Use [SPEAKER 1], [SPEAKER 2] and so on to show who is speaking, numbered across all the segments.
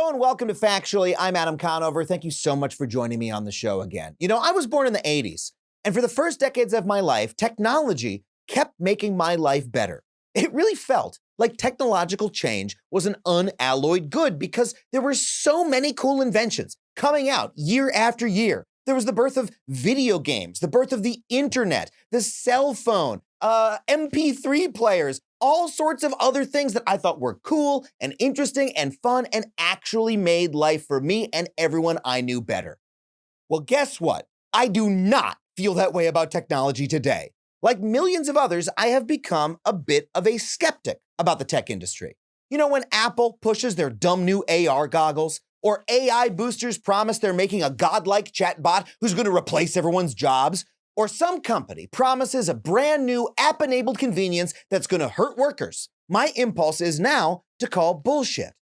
[SPEAKER 1] Hello and welcome to Factually. I'm Adam Conover. Thank you so much for joining me on the show again. You know, I was born in the 80s, and for the first decades of my life, technology kept making my life better. It really felt like technological change was an unalloyed good because there were so many cool inventions coming out year after year. There was the birth of video games, the birth of the internet, the cell phone, MP3 players, all sorts of other things that I thought were cool and interesting and fun and actually made life for me and everyone I knew better. Well, guess what? I do not feel that way about technology today. Like millions of others, I have become a bit of a skeptic about the tech industry. You know, when Apple pushes their dumb new AR goggles, or AI boosters promise they're making a godlike chatbot who's going to replace everyone's jobs, or some company promises a brand new app-enabled convenience that's going to hurt workers, my impulse is now to call bullshit.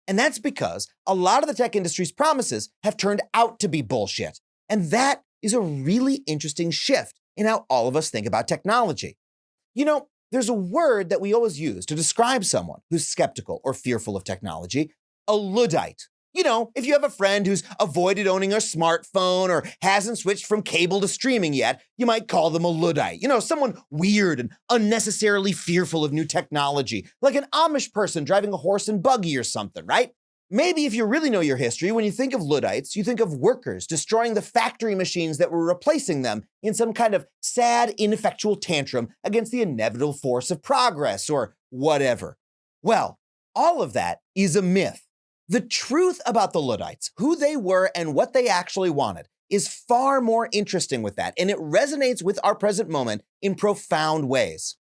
[SPEAKER 1] And that's because a lot of the tech industry's promises have turned out to be bullshit. And that is a really interesting shift in how all of us think about technology. You know, there's a word that we always use to describe someone who's skeptical or fearful of technology: a Luddite. You know, if you have a friend who's avoided owning a smartphone or hasn't switched from cable to streaming yet, you might call them a Luddite. You know, someone weird and unnecessarily fearful of new technology, like an Amish person driving a horse and buggy or something, right? Maybe if you really know your history, when you think of Luddites, you think of workers destroying the factory machines that were replacing them in some kind of sad, ineffectual tantrum against the inevitable force of progress or whatever. Well, all of that is a myth. The truth about the Luddites, who they were and what they actually wanted, is far more interesting with that, and it resonates with our present moment in profound ways.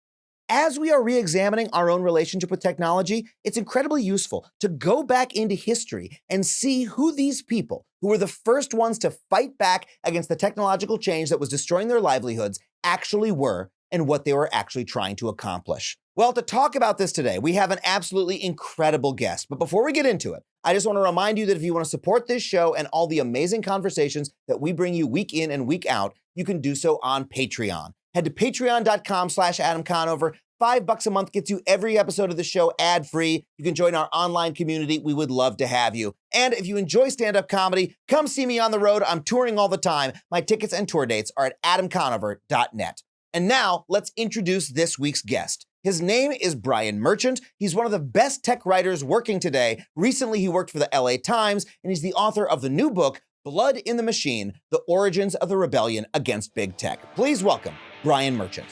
[SPEAKER 1] As we are re-examining our own relationship with technology, it's incredibly useful to go back into history and see who these people, who were the first ones to fight back against the technological change that was destroying their livelihoods, actually were and what they were actually trying to accomplish. Well, to talk about this today, we have an absolutely incredible guest. But before we get into it, I just want to remind you that if you want to support this show and all the amazing conversations that we bring you week in and week out, you can do so on Patreon. Head to patreon.com/Adam Conover. $5 a month gets you every episode of the show ad-free. You can join our online community. We would love to have you. And if you enjoy stand-up comedy, come see me on the road. I'm touring all the time. My tickets and tour dates are at adamconover.net. And now let's introduce this week's guest. His name is Brian Merchant. He's one of the best tech writers working today. Recently, he worked for the LA Times, and he's the author of the new book, Blood in the Machine: The Origins of the Rebellion Against Big Tech. Please welcome Brian Merchant.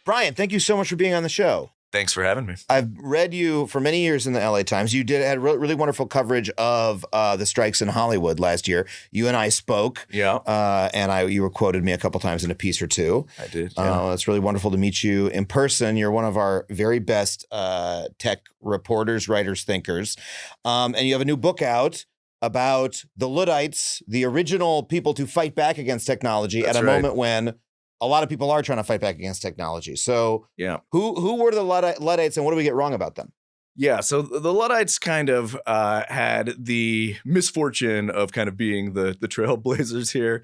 [SPEAKER 1] Brian, thank you so much for being on the show.
[SPEAKER 2] Thanks for having me.
[SPEAKER 1] I've read you for many years in the LA Times. You had really wonderful coverage of the strikes in Hollywood last year. You and I spoke.
[SPEAKER 2] Yeah.
[SPEAKER 1] And you were quoted me a couple times in a piece or two.
[SPEAKER 2] I did. Yeah.
[SPEAKER 1] It's really wonderful to meet you in person. You're one of our very best tech reporters, writers, thinkers. And you have a new book out about the Luddites, the original people to fight back against technology.
[SPEAKER 2] That's
[SPEAKER 1] at a
[SPEAKER 2] right.
[SPEAKER 1] moment when a lot of people are trying to fight back against technology. So
[SPEAKER 2] Yeah.
[SPEAKER 1] who were the Luddites and what do we get wrong about them?
[SPEAKER 2] Yeah. So the Luddites kind of had the misfortune of kind of being the trailblazers here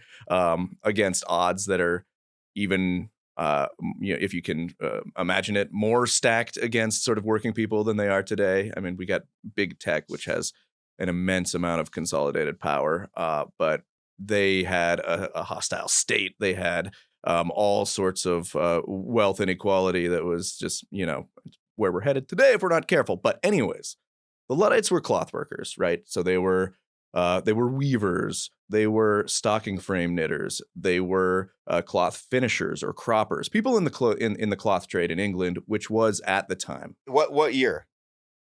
[SPEAKER 2] against odds that are even, if you can imagine it, more stacked against sort of working people than they are today. I mean, we got big tech, which has an immense amount of consolidated power, but they had a hostile state. They had all sorts of wealth inequality that was just, where we're headed today if we're not careful. But anyways, the Luddites were cloth workers, right? So they were weavers, they were stocking frame knitters, they were cloth finishers or croppers, people in the cloth trade in England, which was at the time.
[SPEAKER 1] What year?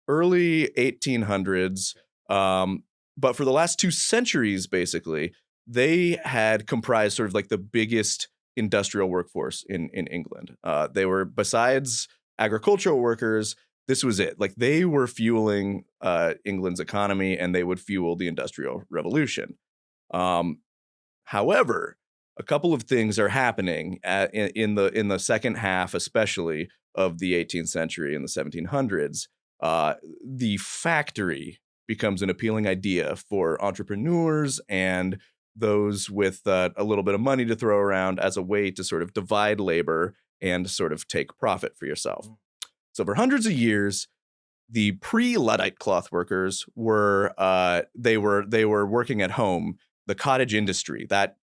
[SPEAKER 2] Early 1800s. But for the last 2 centuries, basically, they had comprised sort of like the biggest industrial workforce in England. They were, besides agricultural workers, this was it. Like, they were fueling England's economy, and they would fuel the Industrial Revolution. However, a couple of things are happening in the second half, especially of the 18th century in the 1700s. The factory becomes an appealing idea for entrepreneurs and those with a little bit of money to throw around as a way to sort of divide labor and sort of take profit for yourself. So for hundreds of years, the pre-Luddite cloth workers were they were working at home. The cottage industry, that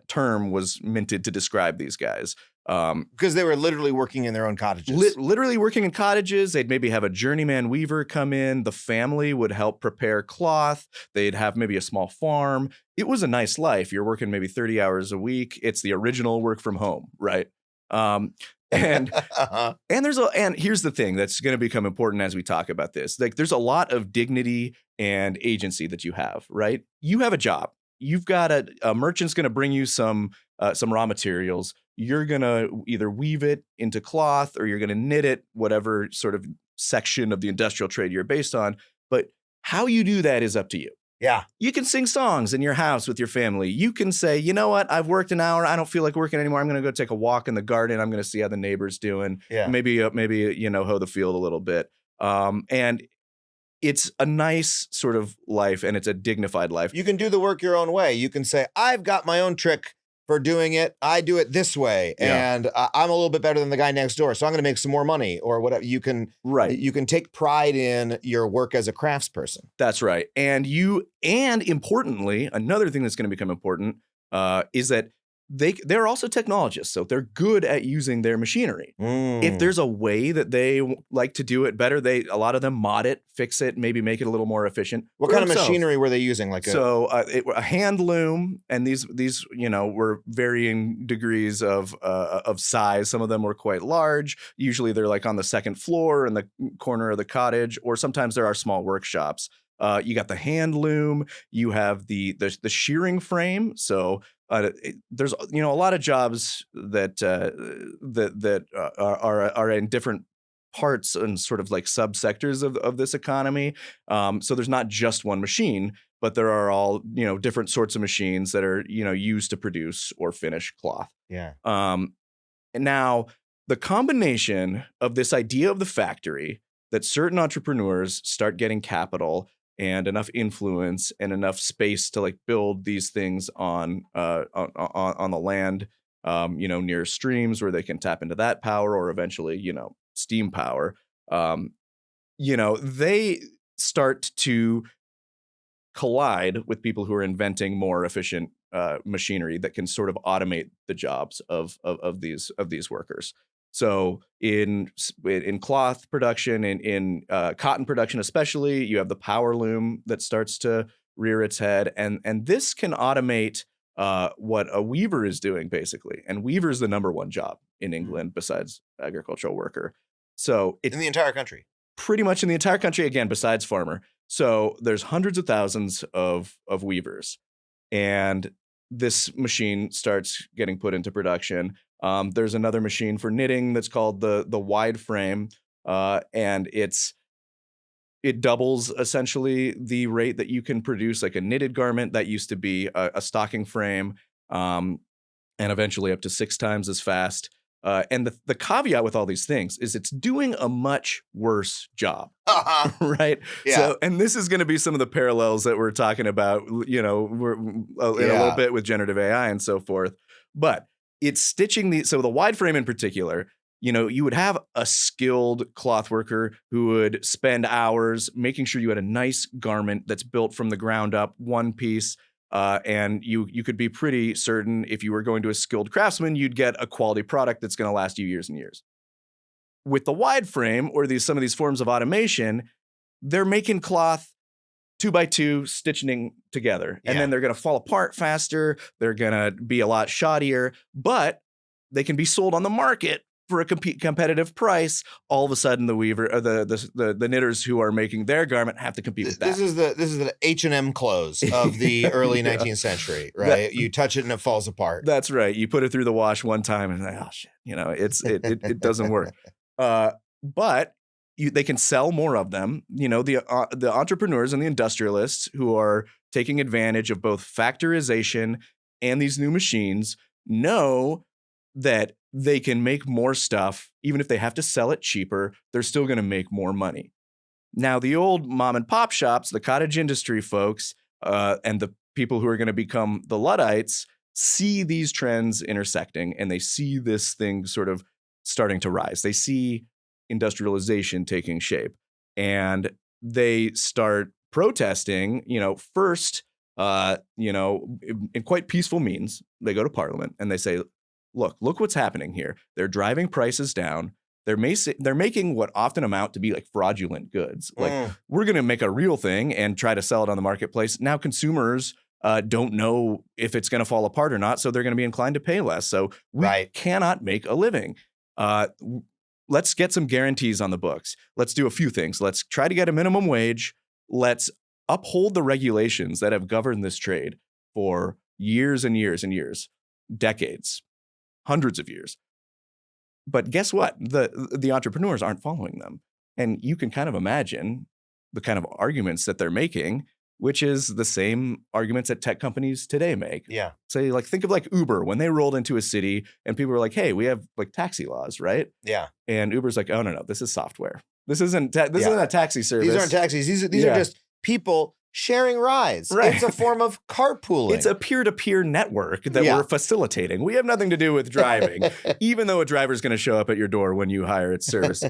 [SPEAKER 2] term was minted to describe these guys.
[SPEAKER 1] Because they were literally working in their own cottages.
[SPEAKER 2] Literally working in cottages. They'd maybe have a journeyman weaver come in. The family would help prepare cloth. They'd have maybe a small farm. It was a nice life. You're working maybe 30 hours a week. It's the original work from home, right? And and here's the thing that's going to become important as we talk about this. Like, there's a lot of dignity and agency that you have, right? You have a job. You've got a merchant's going to bring you some raw materials. You're going to either weave it into cloth or you're going to knit it, whatever sort of section of the industrial trade you're based on. But how you do that is up to you.
[SPEAKER 1] Yeah.
[SPEAKER 2] You can sing songs in your house with your family. You can say, you know what? I've worked an hour. I don't feel like working anymore. I'm going to go take a walk in the garden. I'm going to see how the neighbor's doing.
[SPEAKER 1] Yeah.
[SPEAKER 2] Maybe hoe the field a little bit. And it's a nice sort of life, and it's a dignified life.
[SPEAKER 1] You can do the work your own way. You can say, I've got my own trick for doing it. I do it this way.
[SPEAKER 2] Yeah.
[SPEAKER 1] And I'm a little bit better than the guy next door. So I'm going to make some more money or whatever. You can take pride in your work as a craftsperson.
[SPEAKER 2] That's right. And importantly, another thing that's going to become important is that they're also technologists. So they're good at using their machinery. If there's a way that they like to do it better, a lot of them mod it, fix it, maybe make it a little more efficient.
[SPEAKER 1] What kind of machinery were they using?
[SPEAKER 2] A hand loom, and these were varying degrees of size. Some of them were quite large. Usually they're like on the second floor in the corner of the cottage, or sometimes there are small workshops. You got the hand loom. You have the shearing frame. So there's a lot of jobs that are in different parts and sort of like subsectors of this economy. So there's not just one machine, but there are all different sorts of machines that are used to produce or finish cloth.
[SPEAKER 1] Yeah.
[SPEAKER 2] And now the combination of this idea of the factory, that certain entrepreneurs start getting capital and enough influence and enough space to like build these things on the land, near streams where they can tap into that power, or eventually, steam power. They start to collide with people who are inventing more efficient machinery that can sort of automate the jobs of these workers. So in cloth production, in cotton production especially, you have the power loom that starts to rear its head, and this can automate what a weaver is doing basically. And weaver is the number one job in England besides agricultural worker. So
[SPEAKER 1] in the entire country,
[SPEAKER 2] pretty much in the entire country, again besides farmer. So there's hundreds of thousands of weavers, and this machine starts getting put into production. There's another machine for knitting that's called the wide frame, and it doubles essentially the rate that you can produce like a knitted garment. That used to be a stocking frame, and eventually up to 6 times as fast. And the caveat with all these things is it's doing a much worse job, right?
[SPEAKER 1] Yeah.
[SPEAKER 2] So, and this is going to be some of the parallels that we're talking about, in a little bit with generative AI and so forth. But it's stitching so the wide frame in particular, you would have a skilled cloth worker who would spend hours making sure you had a nice garment that's built from the ground up, one piece. And you could be pretty certain if you were going to a skilled craftsman, you'd get a quality product that's going to last you years and years. With the wide frame or some of these forms of automation, they're making cloth 2x2 stitching together, and then they're going to fall apart faster. They're going to be a lot shoddier, but they can be sold on the market for a competitive price. All of a sudden, the weaver, or the knitters who are making their garment have to compete with that.
[SPEAKER 1] This is the H&M clothes of the early 19th century, right? You touch it and it falls apart.
[SPEAKER 2] That's right. You put it through the wash one time and like, oh shit, it doesn't work. But they can sell more of them. The entrepreneurs and the industrialists who are taking advantage of both factorization and these new machines know that they can make more stuff. Even if they have to sell it cheaper, they're still going to make more money. Now, the old mom and pop shops, the cottage industry folks, and the people who are going to become the Luddites see these trends intersecting, and they see this thing sort of starting to rise. They see industrialization taking shape. and they start protesting, first, in quite peaceful means. They go to Parliament and they say, look what's happening here. They're driving prices down. They're making what often amount to be like fraudulent goods. Like, we're going to make a real thing and try to sell it on the marketplace. Now consumers don't know if it's going to fall apart or not, so they're going to be inclined to pay less. So we cannot make a living. Let's get some guarantees on the books. Let's do a few things. Let's try to get a minimum wage. Let's uphold the regulations that have governed this trade for years and years and years, decades, hundreds of years. But guess what? The entrepreneurs aren't following them. And you can kind of imagine the kind of arguments that they're making, which is the same arguments that tech companies today make.
[SPEAKER 1] Yeah.
[SPEAKER 2] Say, like, think of like Uber when they rolled into a city and people were like, hey, we have like taxi laws, right?
[SPEAKER 1] Yeah.
[SPEAKER 2] And Uber's like, oh, no, this is software. This isn't a taxi service.
[SPEAKER 1] These aren't taxis. These are just people sharing rides.
[SPEAKER 2] Right.
[SPEAKER 1] It's a form of carpooling.
[SPEAKER 2] It's a peer-to-peer network that we're facilitating. We have nothing to do with driving, even though a driver's going to show up at your door when you hire its service.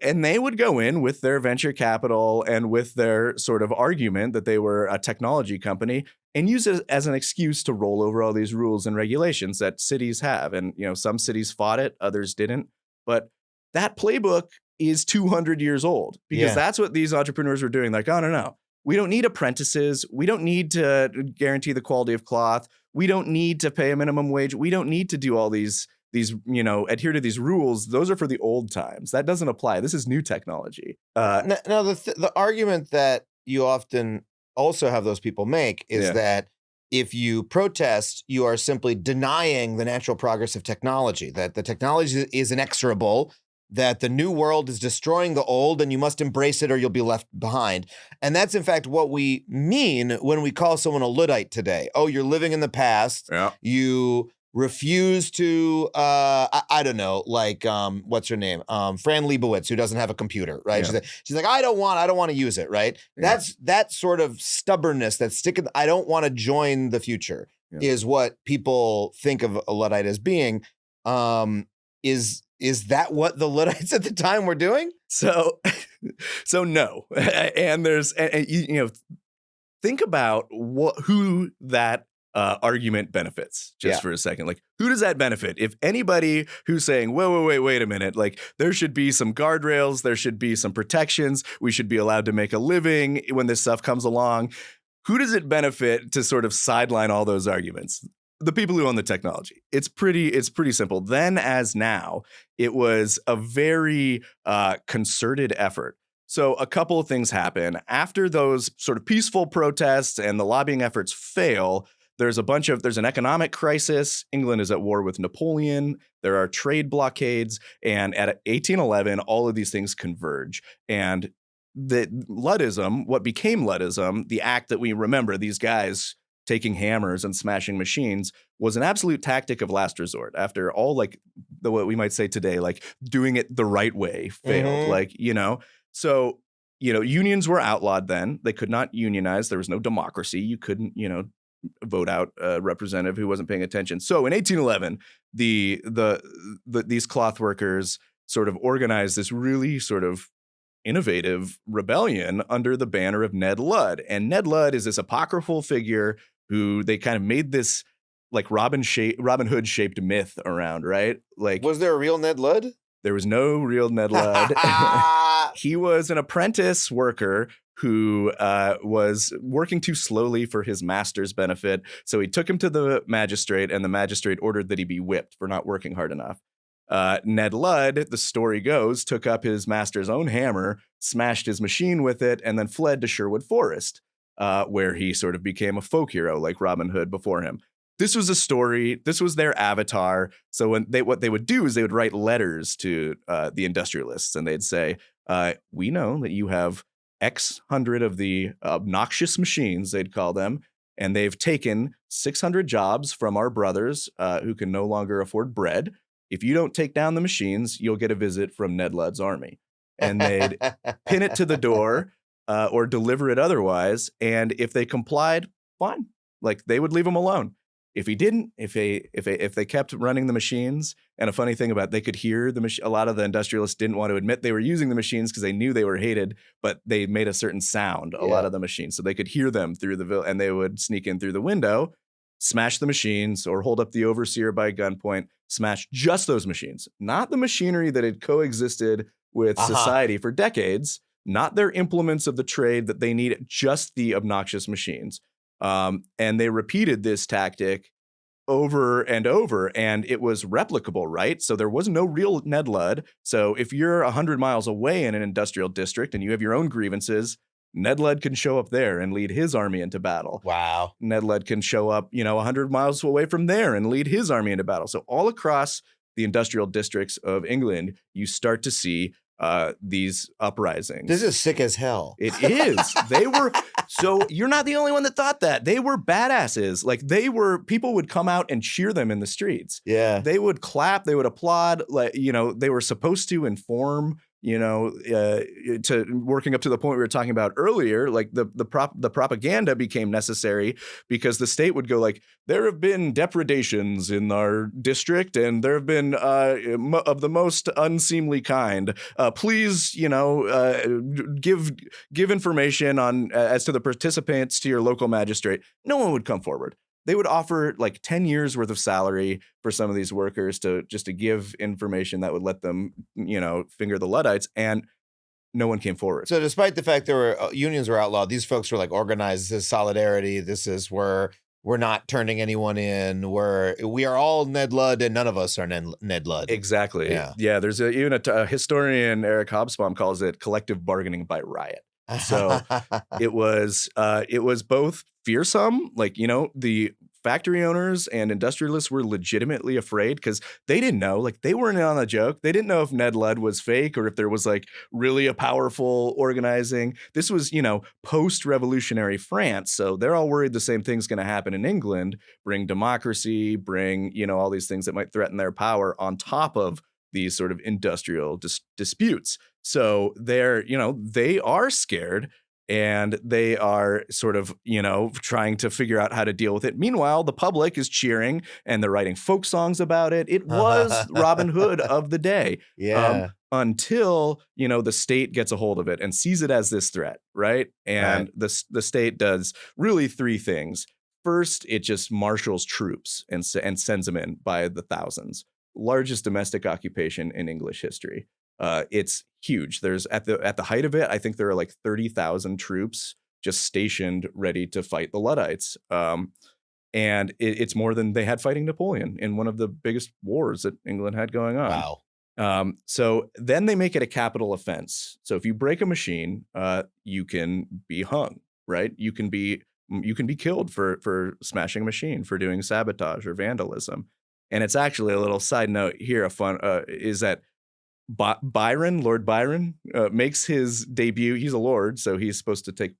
[SPEAKER 2] And they would go in with their venture capital and with their sort of argument that they were a technology company and use it as an excuse to roll over all these rules and regulations that cities have. And, some cities fought it, others didn't. But that playbook is 200 years old because that's what these entrepreneurs were doing. Like, oh, no. We don't need apprentices. We don't need to guarantee the quality of cloth. We don't need to pay a minimum wage. We don't need to do all these adhere to these rules. Those are for the old times. That doesn't apply. This is new technology.
[SPEAKER 1] Now the argument that you often also have those people make is that if you protest, you are simply denying the natural progress of technology, that the technology is inexorable, that the new world is destroying the old and you must embrace it or you'll be left behind. And that's in fact what we mean when we call someone a Luddite today. Oh, you're living in the past.
[SPEAKER 2] Yeah.
[SPEAKER 1] You refuse to, I don't know, like, what's her name? Fran Lebowitz, who doesn't have a computer, right?
[SPEAKER 2] Yeah.
[SPEAKER 1] She's like, I don't want to use it, right? Yeah. That's that sort of stubbornness, that I don't want to join the future is what people think of a Luddite as being. Is that what the Luddites at the time were doing?
[SPEAKER 2] So no. And there's, think about who that argument benefits just for a second. Like, who does that benefit? If anybody who's saying, wait a minute, like there should be some guardrails, there should be some protections, we should be allowed to make a living when this stuff comes along. Who does it benefit to sort of sideline all those arguments? The people who own the technology. It's pretty simple. Then as now, it was a very concerted effort. So a couple of things happen. After those sort of peaceful protests and the lobbying efforts fail, there's an economic crisis. England is at war with Napoleon. There are trade blockades. And at 1811, all of these things converge. And the Luddism, what became Luddism, the act that we remember, these guys taking hammers and smashing machines, was an absolute tactic of last resort. After all, like what we might say today, like doing it the right way failed. So unions were outlawed then. They could not unionize. There was no democracy. You couldn't, vote out a representative who wasn't paying attention. So in 1811, these cloth workers sort of organized this really sort of innovative rebellion under the banner of Ned Ludd. And Ned Ludd is this apocryphal figure who they kind of made this like Robin Hood shaped myth around, right? Like,
[SPEAKER 1] was there a real Ned Ludd?
[SPEAKER 2] There was no real Ned Ludd. He was an apprentice worker who was working too slowly for his master's benefit. So he took him to the magistrate, and the magistrate ordered that he be whipped for not working hard enough. Ned Ludd, the story goes, took up his master's own hammer, smashed his machine with it, and then fled to Sherwood Forest, where he sort of became a folk hero like Robin Hood before him. This was a story. This was their avatar. So what they would do is they would write letters to the industrialists, and they'd say, we know that you have X hundred of the obnoxious machines, they'd call them, and they've taken 600 jobs from our brothers who can no longer afford bread. If you don't take down the machines, you'll get a visit from Ned Ludd's army. And they'd pin it to the door or deliver it otherwise. And if they complied, fine. Like, they would leave them alone. If he didn't, if they kept running the machines, and a funny thing about they could hear a lot of the industrialists didn't want to admit they were using the machines because they knew they were hated, but they made a certain sound, a lot of the machines, so they could hear them through and they would sneak in through the window, smash the machines, or hold up the overseer by gunpoint, smash just those machines, not the machinery that had coexisted with society for decades, not their implements of the trade that they need, just the obnoxious machines. And they repeated this tactic over and over, and it was replicable, right? So there was no real Ned Ludd. So if you're 100 miles away in an industrial district and you have your own grievances, Ned Ludd can show up there and lead his army into battle.
[SPEAKER 1] Wow.
[SPEAKER 2] Ned Ludd can show up, 100 miles away from there and lead his army into battle. So all across the industrial districts of England, you start to see these uprisings.
[SPEAKER 1] This is sick as hell.
[SPEAKER 2] It is. They were. So you're not the only one that thought that. They were badasses. Like people would come out and cheer them in the streets.
[SPEAKER 1] Yeah.
[SPEAKER 2] They would clap. They would applaud. Like, they were supposed to inform, to working up to the point we were talking about earlier, like the propaganda became necessary because the state would go like, there have been depredations in our district and there have been of the most unseemly kind. Please, give information on as to the participants to your local magistrate. No one would come forward. They would offer like 10 years worth of salary for some of these workers to give information that would let them, finger the Luddites, and no one came forward.
[SPEAKER 1] So despite the fact there were unions were outlawed, these folks were like organized. This is solidarity. This is where we're not turning anyone in. We are all Ned Ludd and none of us are Ned Ludd.
[SPEAKER 2] Exactly. Yeah. There's even a historian, Eric Hobsbawm, calls it collective bargaining by riot. So it was both fearsome, like, the factory owners and industrialists were legitimately afraid because they didn't know, like, they weren't in on the joke. They didn't know if Ned Ludd was fake or if there was like really a powerful organizing. This was, post-revolutionary France. So they're all worried the same thing's going to happen in England, bring democracy, bring, all these things that might threaten their power on top of these sort of industrial disputes. So they are scared and they are sort of, trying to figure out how to deal with it. Meanwhile, the public is cheering and they're writing folk songs about it. It was Robin Hood of the day.
[SPEAKER 3] Yeah.
[SPEAKER 2] Until, the state gets a hold of it and sees it as this threat, right? And the state does really three things. First, it just marshals troops and sends them in by the thousands. Largest domestic occupation in English history. It's huge. There's at the height of it, I think there are like 30,000 troops just stationed ready to fight the Luddites. And it's more than they had fighting Napoleon in one of the biggest wars that England had going on.
[SPEAKER 3] Wow.
[SPEAKER 2] So then they make it a capital offense. So if you break a machine, you can be hung, right? You can be killed for smashing a machine, for doing sabotage or vandalism. And it's actually a little side note here. Is that Lord Byron, makes his debut. He's a lord, so he's supposed to take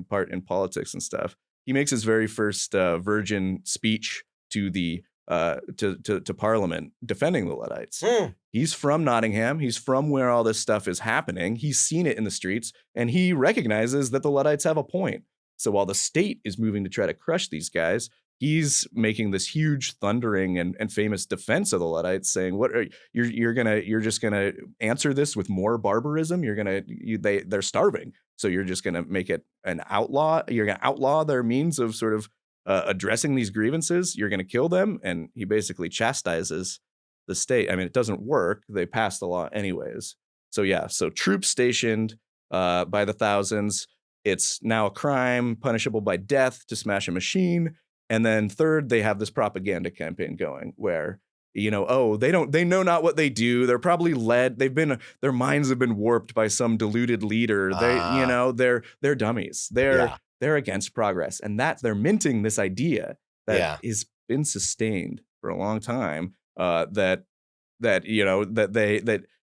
[SPEAKER 2] part in politics and stuff. He makes his very first virgin speech to the to Parliament defending the Luddites. He's from Nottingham. He's from where all this stuff is happening. He's seen it in the streets, and he recognizes that the Luddites have a point. So while the state is moving to try to crush these guys, he's making this huge, thundering and famous defense of the Luddites, saying, "What you're just gonna answer this with more barbarism? They're starving, so you're just gonna make it an outlaw. You're gonna outlaw their means of sort of addressing these grievances. You're gonna kill them." And he basically chastises the state. I mean, it doesn't work. They pass the law anyways. So troops stationed by the thousands. It's now a crime punishable by death to smash a machine. And then third, they have this propaganda campaign going where, they know not what they do. They're probably led. Their minds have been warped by some deluded leader. They're dummies. They're against progress. And they're minting this idea that has been sustained for a long time, that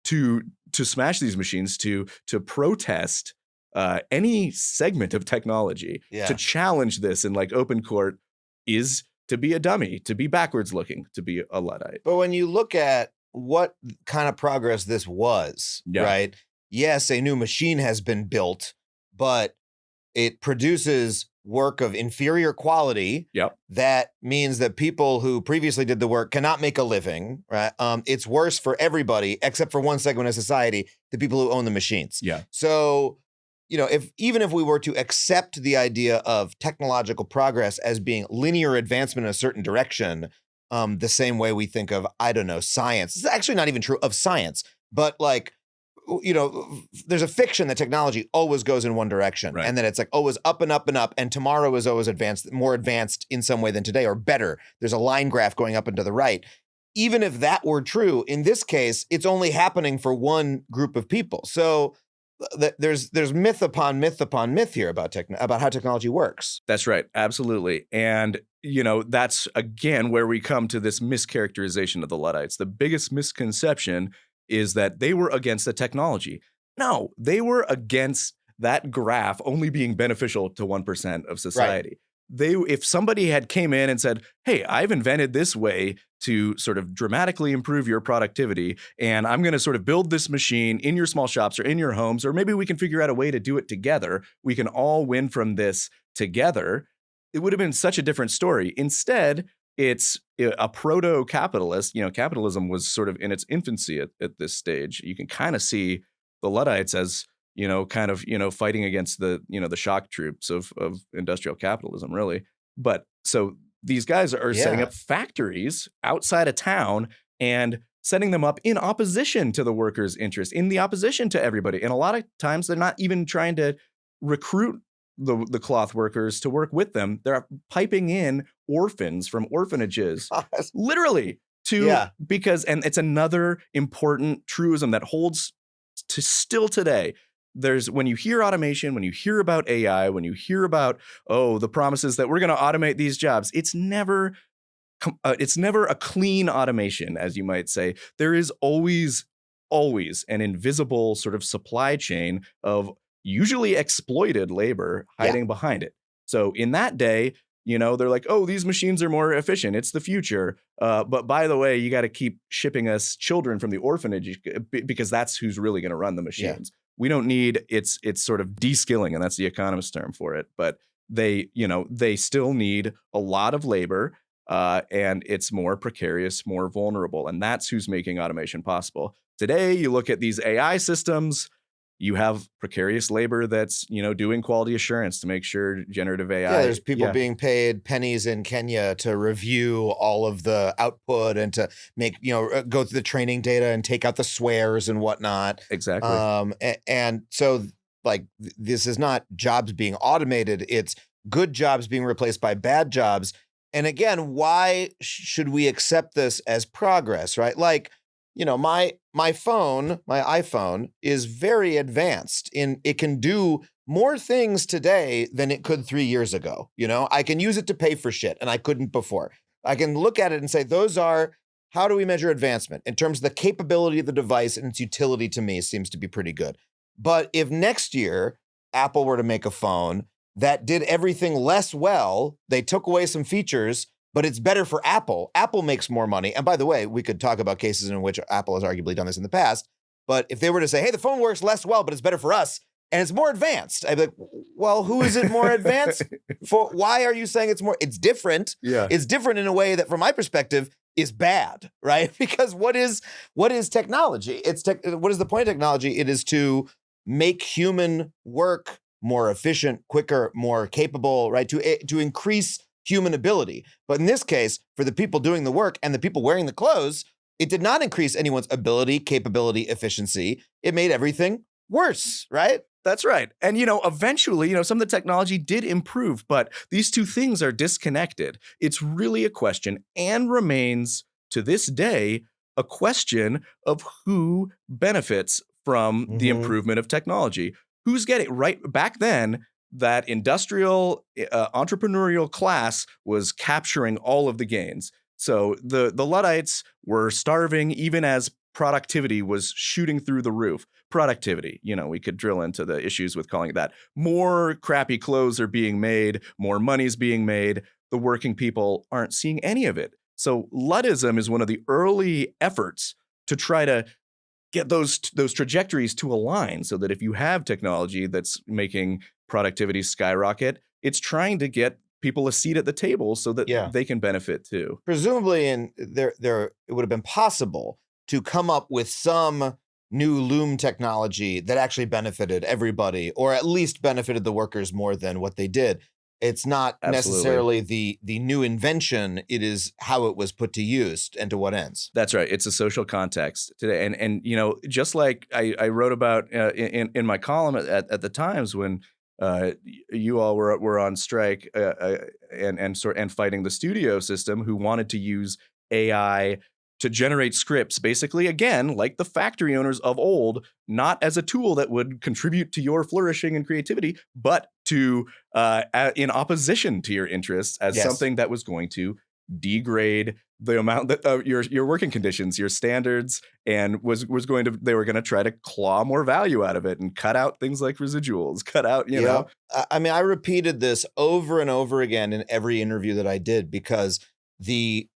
[SPEAKER 2] to smash these machines, to protest any segment of technology, to challenge this in like open court, is to be a dummy, to be backwards looking, to be a Luddite.
[SPEAKER 1] But when you look at what kind of progress this was, right? Yes, a new machine has been built, but it produces work of inferior quality.
[SPEAKER 2] Yep.
[SPEAKER 1] That means that people who previously did the work cannot make a living, right? It's worse for everybody except for one segment of society, the people who own the machines.
[SPEAKER 2] Yeah.
[SPEAKER 1] So, even if we were to accept the idea of technological progress as being linear advancement in a certain direction, the same way we think of, I don't know, science. It's actually not even true of science, but like, there's a fiction that technology always goes in one direction,
[SPEAKER 2] Right.
[SPEAKER 1] and then it's like always up and up and up, and tomorrow is always more advanced in some way than today, or better. There's a line graph going up and to the right. Even if that were true, in this case, it's only happening for one group of people. So there's myth upon myth upon myth here about how technology works.
[SPEAKER 2] That's right. Absolutely. And, that's again where we come to this mischaracterization of the Luddites. The biggest misconception is that they were against the technology. No, they were against that graph only being beneficial to 1% of society. Right. If somebody had came in and said, hey, I've invented this way to sort of dramatically improve your productivity, and I'm going to sort of build this machine in your small shops or in your homes, or maybe we can figure out a way to do it together. We can all win from this together. It would have been such a different story. Instead, it's a proto-capitalist. Capitalism was sort of in its infancy at this stage. You can kind of see the Luddites as, fighting against the shock troops of industrial capitalism, really. But so these guys are setting up factories outside of town and setting them up in opposition to the workers' interest, in the opposition to everybody. And a lot of times they're not even trying to recruit the cloth workers to work with them. They're piping in orphans from orphanages, literally, because it's another important truism that holds to still today. When you hear automation, when you hear about AI, when you hear about, the promises that we're going to automate these jobs, it's never a clean automation, as you might say. There is always an invisible sort of supply chain of usually exploited labor hiding behind it. So in that day, they're like, these machines are more efficient. It's the future. But by the way, you got to keep shipping us children from the orphanage because that's who's really going to run the machines. Yeah. We don't need it's sort of de-skilling, and that's the economist term for it. But they still need a lot of labor, and it's more precarious, more vulnerable. And that's who's making automation possible. Today, you look at these AI systems, you have precarious labor that's, doing quality assurance to make sure generative AI.
[SPEAKER 1] Yeah, there's people being paid pennies in Kenya to review all of the output and to make, go through the training data and take out the swears and whatnot.
[SPEAKER 2] Exactly.
[SPEAKER 1] And so like this is not jobs being automated. It's good jobs being replaced by bad jobs. And again, why should we accept this as progress, right? Like, my iPhone is very advanced it can do more things today than it could 3 years ago. I can use it to pay for shit and I couldn't before. I can look at it and say, how do we measure advancement? In terms of the capability of the device and its utility to me seems to be pretty good. But if next year Apple were to make a phone that did everything less well, they took away some features, but it's better for Apple. Apple makes more money. And by the way, we could talk about cases in which Apple has arguably done this in the past. But if they were to say, hey, the phone works less well, but it's better for us, and it's more advanced, I'd be like, well, who is it more advanced for? Why are you saying it's more? It's different.
[SPEAKER 2] Yeah.
[SPEAKER 1] It's different in a way that, from my perspective, is bad, right? Because what is technology? What is the point of technology? It is to make human work more efficient, quicker, more capable, right? To increase human ability. But in this case, for the people doing the work and the people wearing the clothes, it did not increase anyone's ability, capability, efficiency. It made everything worse, right?
[SPEAKER 2] That's right. And, eventually, some of the technology did improve, but these two things are disconnected. It's really a question and remains to this day a question of who benefits from the improvement of technology. Who's getting right back then? That industrial entrepreneurial class was capturing all of the gains. So the Luddites were starving even as productivity was shooting through the roof. Productivity, we could drill into the issues with calling it that. More crappy clothes are being made, more money's being made. The working people aren't seeing any of it. So Luddism is one of the early efforts to try to get those trajectories to align so that if you have technology that's making productivity skyrocket. It's trying to get people a seat at the table so that
[SPEAKER 1] Yeah.
[SPEAKER 2] they can benefit too.
[SPEAKER 1] Presumably, it would have been possible to come up with some new loom technology that actually benefited everybody, or at least benefited the workers more than what they did. It's not
[SPEAKER 2] Absolutely.
[SPEAKER 1] necessarily the new invention. It is how it was put to use and to what ends.
[SPEAKER 2] That's right. It's a social context today, and just like I wrote about in my column at the Times when you all were on strike and fighting the studio system, who wanted to use AI to generate scripts, basically, again, like the factory owners of old, not as a tool that would contribute to your flourishing and creativity, but to in opposition to your interests, as something that was going to degrade the amount that your working conditions, your standards, and they were going to try to claw more value out of it and cut out things like residuals, cut out, you know.
[SPEAKER 1] I mean, I repeated this over and over again in every interview that I did, because the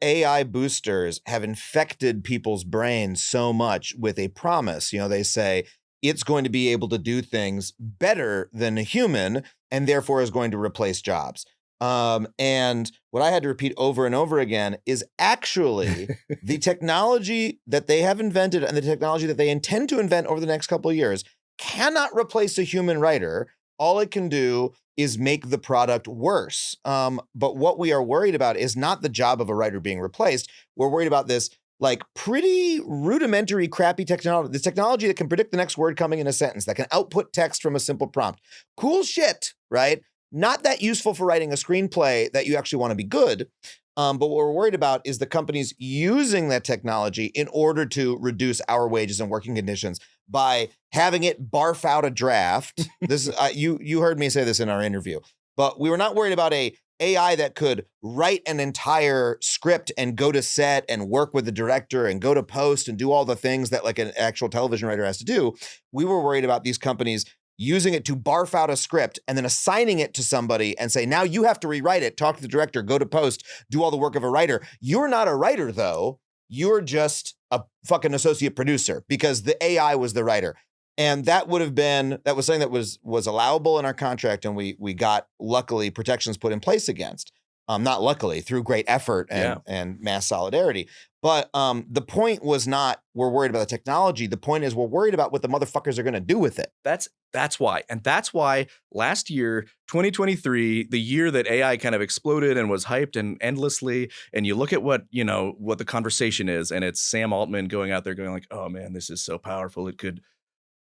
[SPEAKER 1] AI boosters have infected people's brains so much with a promise. They say it's going to be able to do things better than a human and therefore is going to replace jobs. And what I had to repeat over and over again is actually the technology that they have invented and the technology that they intend to invent over the next couple of years cannot replace a human writer. All it can do is make the product worse. But what we are worried about is not the job of a writer being replaced. We're worried about this like pretty rudimentary, crappy technology, this technology that can predict the next word coming in a sentence, that can output text from a simple prompt. Cool shit, right? Not that useful for writing a screenplay that you actually want to be good. But what we're worried about is the companies using that technology in order to reduce our wages and working conditions by having it barf out a draft. This you heard me say this in our interview, but we were not worried about a AI that could write an entire script and go to set and work with the director and go to post and do all the things that like an actual television writer has to do. We were worried about these companies using it to barf out a script and then assigning it to somebody and say, now you have to rewrite it, talk to the director, go to post, do all the work of a writer. You're not a writer though. You're just a fucking associate producer because the AI was the writer. And that was something that was allowable in our contract. And we got, luckily, protections put in place against. Not luckily, through great effort and mass solidarity. But the point was not we're worried about the technology. The point is we're worried about what the motherfuckers are going to do with it.
[SPEAKER 2] That's why. And that's why last year, 2023, the year that AI kind of exploded and was hyped and endlessly, and you look at what the conversation is, and it's Sam Altman going out there going like, oh man, this is so powerful.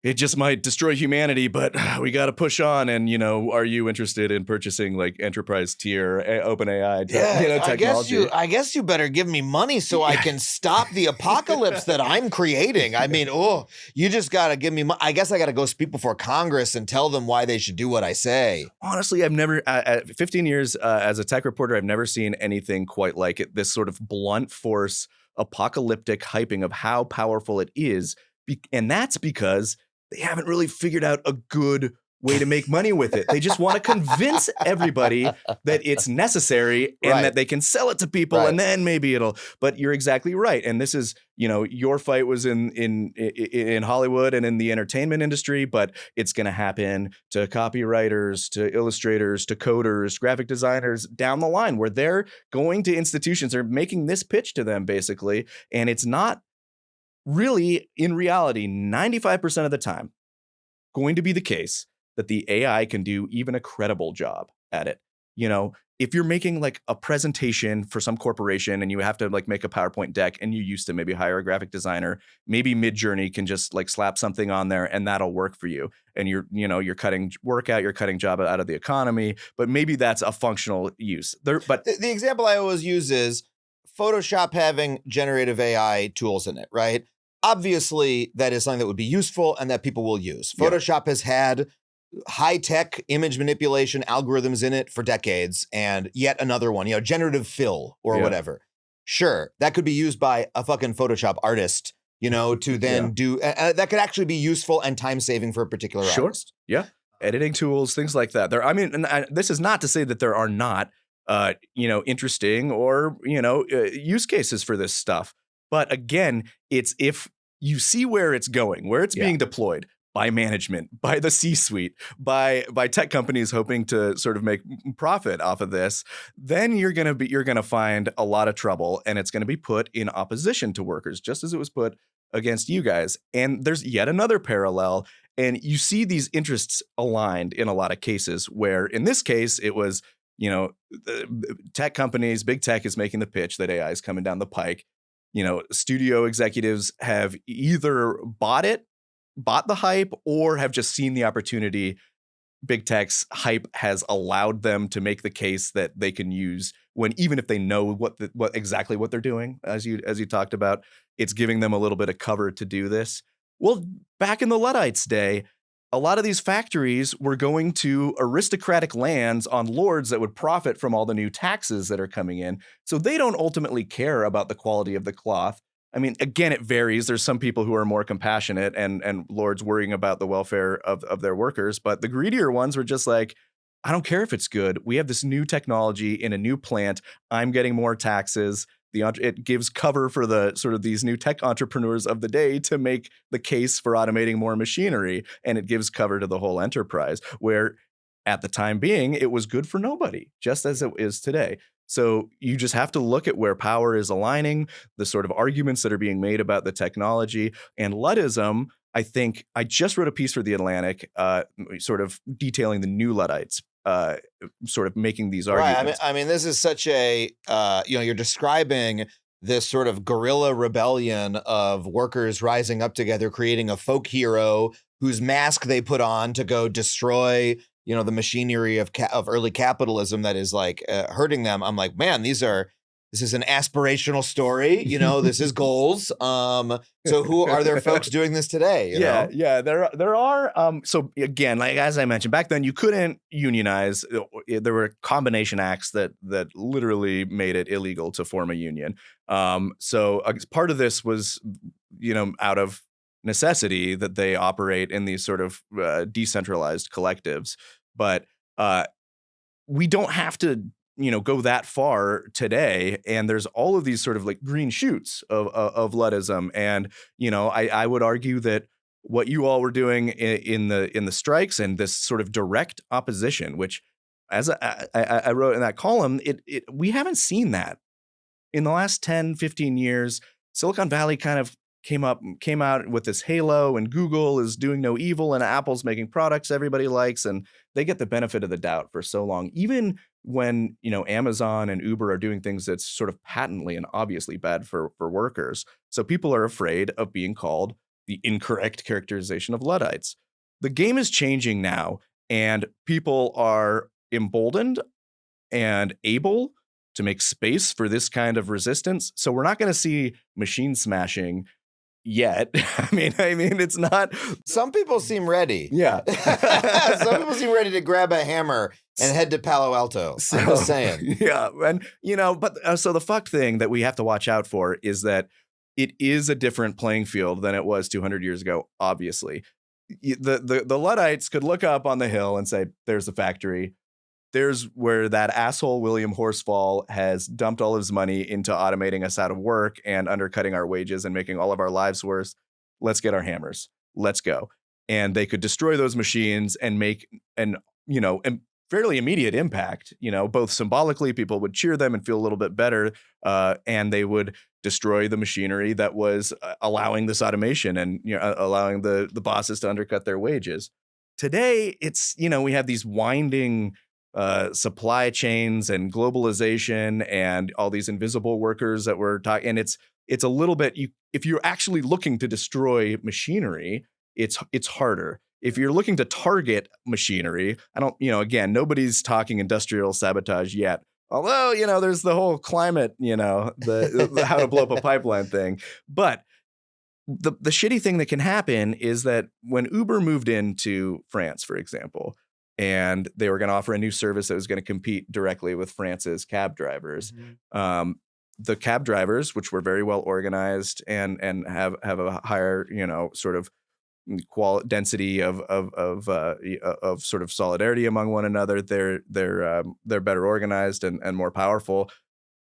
[SPEAKER 2] It just might destroy humanity, but we got to push on. And, are you interested in purchasing like enterprise tier OpenAI technology?
[SPEAKER 1] I guess you better give me money so I can stop the apocalypse that I'm creating. I mean, you just got to give me money. I guess I got to go speak before Congress and tell them why they should do what I say.
[SPEAKER 2] Honestly, I've never, 15 years as a tech reporter, I've never seen anything quite like it. This sort of blunt force, apocalyptic hyping of how powerful it is. And that's because they haven't really figured out a good way to make money with it. They just want to convince everybody that it's necessary and that they can sell it to people and then maybe but you're exactly right. And this is, your fight was in Hollywood and in the entertainment industry, but it's going to happen to copywriters, to illustrators, to coders, graphic designers down the line, where they're going to institutions, they're making this pitch to them basically. And it's not really, in reality, 95% of the time, going to be the case that the AI can do even a credible job at it. If you're making like a presentation for some corporation and you have to like make a PowerPoint deck and you used to maybe hire a graphic designer, maybe Midjourney can just like slap something on there and that'll work for you. And you're cutting work out, you're cutting job out of the economy, but maybe that's a functional use. But
[SPEAKER 1] the example I always use is Photoshop having generative AI tools in it, right? Obviously, that is something that would be useful and that people will use. Photoshop has had high-tech image manipulation algorithms in it for decades, and yet another one, generative fill or whatever. Sure, that could be used by a fucking Photoshop artist, to then do, that could actually be useful and time-saving for a particular artist.
[SPEAKER 2] Yeah, editing tools, things like that. This is not to say that there are not, interesting or, use cases for this stuff. But again, it's if you see where it's going, where it's being deployed, by management, by the C-suite, by tech companies hoping to sort of make profit off of this, then you're gonna find a lot of trouble, and it's gonna be put in opposition to workers, just as it was put against you guys. And there's yet another parallel, and you see these interests aligned in a lot of cases. Where in this case, it was tech companies, big tech is making the pitch that AI is coming down the pike. Studio executives have either bought the hype, or have just seen the opportunity. Big tech's hype has allowed them to make the case that they can use, when even if they know what exactly what they're doing, as you talked about, it's giving them a little bit of cover to do this. Well, back in the Luddites' day, a lot of these factories were going to aristocratic lands on lords that would profit from all the new taxes that are coming in. So they don't ultimately care about the quality of the cloth. I mean, again, it varies. There's some people who are more compassionate and lords worrying about the welfare of their workers. But the greedier ones were just like, I don't care if it's good. We have this new technology in a new plant. I'm getting more taxes. It gives cover for the sort of these new tech entrepreneurs of the day to make the case for automating more machinery. And it gives cover to the whole enterprise, where at the time being, it was good for nobody, just as it is today. So you just have to look at where power is aligning, the sort of arguments that are being made about the technology. And Luddism, I think, I just wrote a piece for The Atlantic, sort of detailing the new Luddites, sort of making these arguments.
[SPEAKER 1] Right. I mean, this is such a, you're describing this sort of guerrilla rebellion of workers rising up together, creating a folk hero whose mask they put on to go destroy the machinery of early capitalism that is like hurting them. I'm like, man, this is an aspirational story. This is goals. So who are there folks doing this today?
[SPEAKER 2] Yeah. There are. So again, like as I mentioned, back then you couldn't unionize. There were combination acts that literally made it illegal to form a union. So part of this was, out of necessity that they operate in these sort of decentralized collectives. But we don't have to, go that far today. And there's all of these sort of like green shoots of Luddism. And, I would argue that what you all were doing in the strikes and this sort of direct opposition, which as I wrote in that column, we haven't seen that in the last 10, 15 years. Silicon Valley kind of came out with this halo, and Google is doing no evil, and Apple's making products everybody likes, and they get the benefit of the doubt for so long. Even when, Amazon and Uber are doing things that's sort of patently and obviously bad for workers. So people are afraid of being called the incorrect characterization of Luddites. The game is changing now, and people are emboldened and able to make space for this kind of resistance. So we're not going to see machine smashing yet. I mean, it's not.
[SPEAKER 1] Some people seem ready.
[SPEAKER 2] Yeah.
[SPEAKER 1] Some people seem ready to grab a hammer and head to Palo Alto.
[SPEAKER 2] So,
[SPEAKER 1] I'm just saying.
[SPEAKER 2] Yeah. And, but so the fucked thing that we have to watch out for is that it is a different playing field than it was 200 years ago, obviously. The Luddites could look up on the hill and say, there's the factory. There's where that asshole William Horsfall has dumped all his money into automating us out of work and undercutting our wages and making all of our lives worse. Let's get our hammers. Let's go. And they could destroy those machines and make an fairly immediate impact. Both symbolically, people would cheer them and feel a little bit better, and they would destroy the machinery that was allowing this automation and allowing the bosses to undercut their wages. Today, it's we have these winding supply chains and globalization and all these invisible workers that we're talking. And it's a little bit, if you're actually looking to destroy machinery, it's harder. If you're looking to target machinery, again, nobody's talking industrial sabotage yet. Although, there's the whole climate, the how to blow up a pipeline thing. But the shitty thing that can happen is that when Uber moved into France, for example, and they were going to offer a new service that was going to compete directly with France's cab drivers. Mm-hmm. The cab drivers, which were very well organized and have a higher, sort of density of sort of solidarity among one another. They're better organized and more powerful.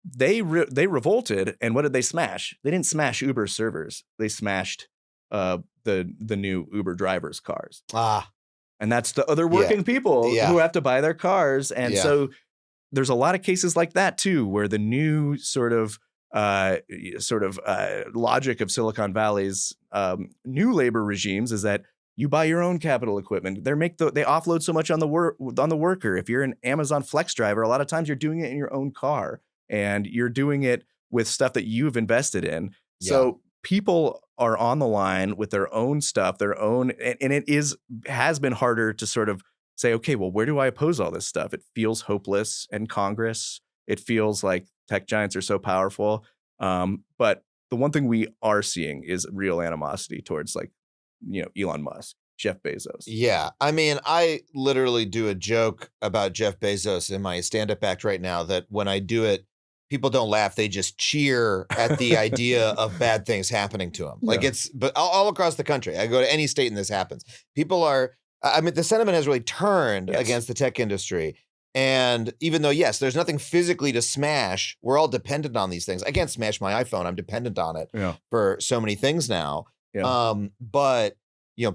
[SPEAKER 2] They revolted, and what did they smash? They didn't smash Uber servers. They smashed the new Uber drivers' cars.
[SPEAKER 1] Ah,
[SPEAKER 2] And that's the other working people
[SPEAKER 1] Yeah.
[SPEAKER 2] who have to buy their cars. And
[SPEAKER 1] Yeah.
[SPEAKER 2] so there's a lot of cases like that too, where the new logic of Silicon Valley's new labor regimes is that you buy your own capital equipment. They offload so much on the worker. If you're an Amazon Flex driver, a lot of times you're doing it in your own car, and you're doing it with stuff that you've invested in. So people are on the line with their own stuff, their own, and has been harder to sort of say, okay, well, where do I oppose all this stuff? It feels hopeless in Congress. It feels like tech giants are so powerful. But the one thing we are seeing is real animosity towards, like, Elon Musk, Jeff Bezos.
[SPEAKER 1] Yeah. I mean, I literally do a joke about Jeff Bezos in my stand-up act right now that when I do it, people don't laugh. They just cheer at the idea of bad things happening to him. Like, but all across the country. I go to any state and this happens. People are, I mean, the sentiment has really turned against the tech industry. And even though, yes, there's nothing physically to smash, we're all dependent on these things. I can't smash my iPhone. I'm dependent on it for so many things now.
[SPEAKER 2] Yeah.
[SPEAKER 1] But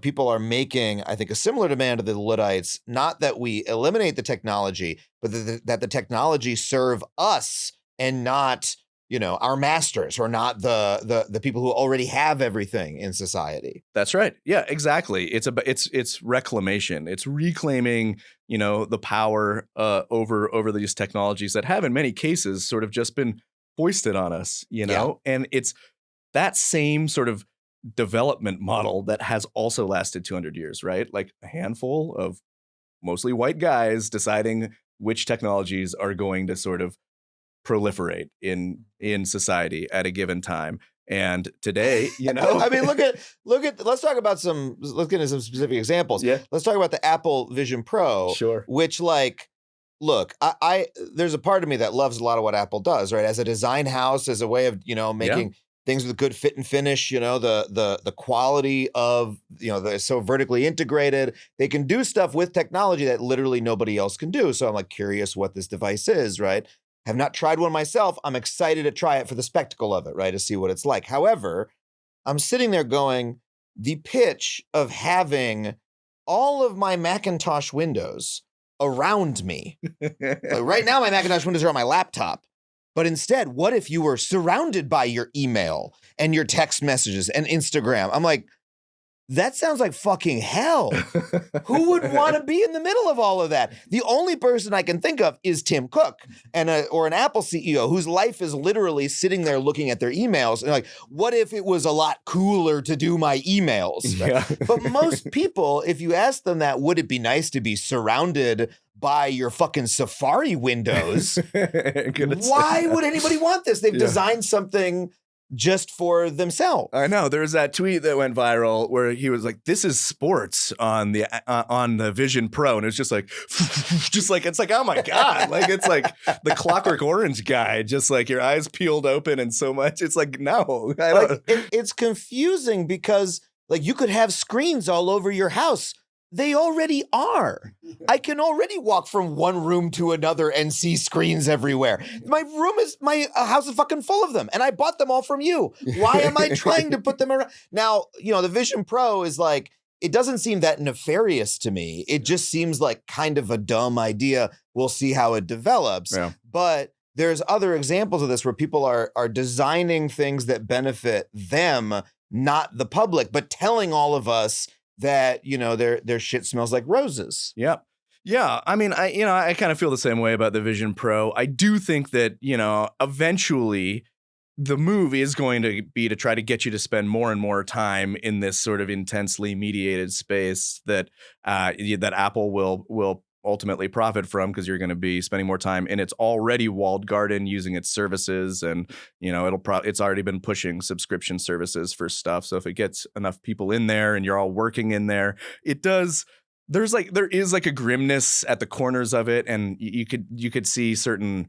[SPEAKER 1] people are making, I think, a similar demand to the Luddites, not that we eliminate the technology, but that the technology serve us and not, our masters, or not the people who already have everything in society.
[SPEAKER 2] That's right. Yeah, exactly. It's reclamation. It's reclaiming, the power over these technologies that have in many cases sort of just been foisted on us, and it's that same sort of development model that has also lasted 200 years, right? Like a handful of mostly white guys deciding which technologies are going to sort of proliferate in society at a given time. And today,
[SPEAKER 1] I mean, look at let's get into some specific examples.
[SPEAKER 2] Yeah.
[SPEAKER 1] Let's talk about the Apple Vision Pro.
[SPEAKER 2] Sure.
[SPEAKER 1] Which, like, look, I there's a part of me that loves a lot of what Apple does, right? As a design house, as a way of, making things with a good fit and finish, the quality of, they're so vertically integrated. They can do stuff with technology that literally nobody else can do. So I'm like curious what this device is, right? Have not tried one myself. I'm excited to try it for the spectacle of it, right? To see what it's like. However, I'm sitting there going, the pitch of having all of my Macintosh windows around me. Like right now, my Macintosh windows are on my laptop. But instead, what if you were surrounded by your email and your text messages and Instagram? I'm like, that sounds like fucking hell. Who would want to be in the middle of all of that? The only person I can think of is Tim Cook or an Apple CEO whose life is literally sitting there looking at their emails and like, what if it was a lot cooler to do my emails?
[SPEAKER 2] Yeah.
[SPEAKER 1] But most people, if you ask them that, would it be nice to be surrounded by your fucking Safari windows? Why would anybody want this? They've designed something just for themselves.
[SPEAKER 2] I know. There was that tweet that went viral where he was like, "This is sports on the Vision Pro," and it's just like, it's like, oh my god, like it's like the Clockwork Orange guy, just like your eyes peeled open and so much. It's like, no, I don't.
[SPEAKER 1] It's confusing because like you could have screens all over your house. They already are. I can already walk from one room to another and see screens everywhere. My house is fucking full of them, and I bought them all from you. Why am I trying to put them around? Now, the Vision Pro is like, it doesn't seem that nefarious to me. It just seems like kind of a dumb idea. We'll see how it develops. Yeah. But there's other examples of this where people are designing things that benefit them, not the public, but telling all of us that, their shit smells like roses.
[SPEAKER 2] Yep. Yeah. I mean, I kind of feel the same way about the Vision Pro. I do think that, eventually the move is going to be to try to get you to spend more and more time in this sort of intensely mediated space that Apple will ultimately profit from, because you're going to be spending more time in its already walled garden using its services, and it's already been pushing subscription services for stuff. So if it gets enough people in there and you're all working in there, there is like a grimness at the corners of it, and you could see certain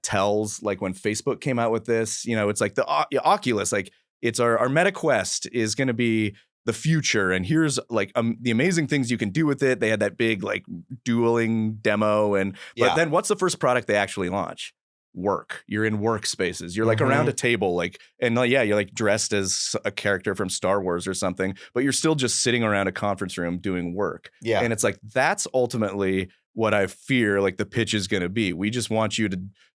[SPEAKER 2] tells, like when Facebook came out with this, it's like the Oculus, like it's our Meta Quest is going to be the future, and here's like the amazing things you can do with it. They had that big like dueling demo, but then what's the first product they actually launch? work. You're in workspaces. You're like around a table, like, and yeah, you're like dressed as a character from Star Wars or something, but you're still just sitting around a conference room doing work.
[SPEAKER 1] Yeah.
[SPEAKER 2] And it's like, that's ultimately what I fear like the pitch is going to be. We just want you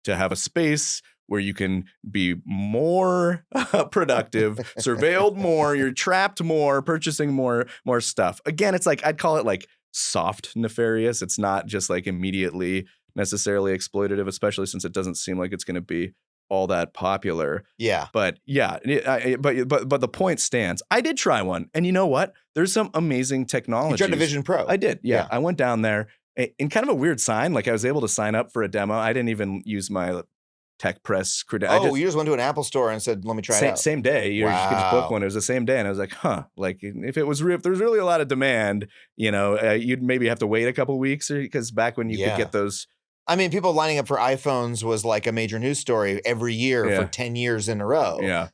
[SPEAKER 2] to have a space where you can be more productive, surveilled more, you're trapped more, purchasing more stuff. Again, it's like, I'd call it like soft nefarious. It's not just like immediately necessarily exploitative, especially since it doesn't seem like it's going to be all that popular.
[SPEAKER 1] Yeah.
[SPEAKER 2] But yeah, but the point stands. I did try one, and you know what? There's some amazing technology.
[SPEAKER 1] You tried the Vision Pro.
[SPEAKER 2] I did. Yeah. I went down there in kind of a weird sign. Like I was able to sign up for a demo. I didn't even use my tech press credential.
[SPEAKER 1] Oh, you just went to an Apple store and said, "Let me try it out."
[SPEAKER 2] Same day. You could just book one. It was the same day, and I was like, "Huh." Like if there's really a lot of demand, you'd maybe have to wait a couple weeks, because back when you could get those.
[SPEAKER 1] I mean, people lining up for iPhones was like a major news story every year for 10 years in a row.
[SPEAKER 2] Yeah.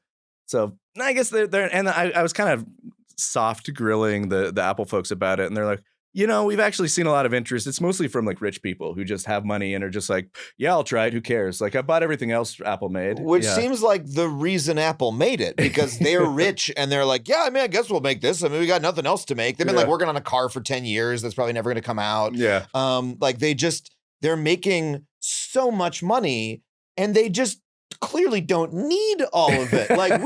[SPEAKER 2] So I guess they're and I was kind of soft grilling the Apple folks about it, and they're like, we've actually seen a lot of interest. It's mostly from like rich people who just have money and are just like, yeah, I'll try it. Who cares? Like I bought everything else Apple made.
[SPEAKER 1] Which seems like the reason Apple made it, because they're rich and they're like, yeah, I mean, I guess we'll make this. I mean, we got nothing else to make. They've been like working on a car for 10 years. That's probably never going to come out.
[SPEAKER 2] Yeah.
[SPEAKER 1] Like they're making so much money and they just clearly don't need all of it. Like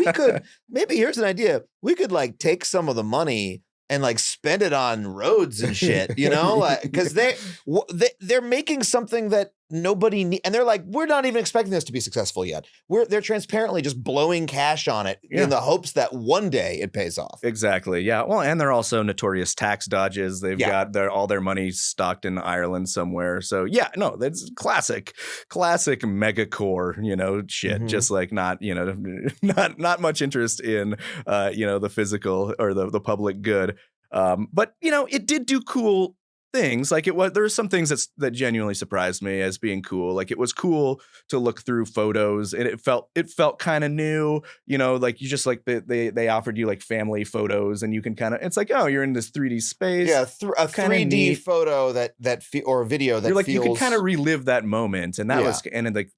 [SPEAKER 1] maybe here's an idea. We could like take some of the money and like spend it on roads and shit, because they're making something that nobody needs, and they're like, we're not even expecting this to be successful yet. They're transparently just blowing cash on it in the hopes that one day it pays off.
[SPEAKER 2] Exactly. Yeah. Well, and they're also notorious tax dodges. They've got all their money stocked in Ireland somewhere. So yeah, no, that's classic megacore, shit. Just like not much interest in the physical or the public good. But it did do cool things. Like there were some things that genuinely surprised me as being cool. Like it was cool to look through photos, and it felt kind of new. Like you just like they offered you like family photos, and you can kind of, it's like, oh, you're in this 3D space.
[SPEAKER 1] Yeah, a 3D photo or video that
[SPEAKER 2] you're like
[SPEAKER 1] feels...
[SPEAKER 2] you can kind of relive that moment, and that was, and then like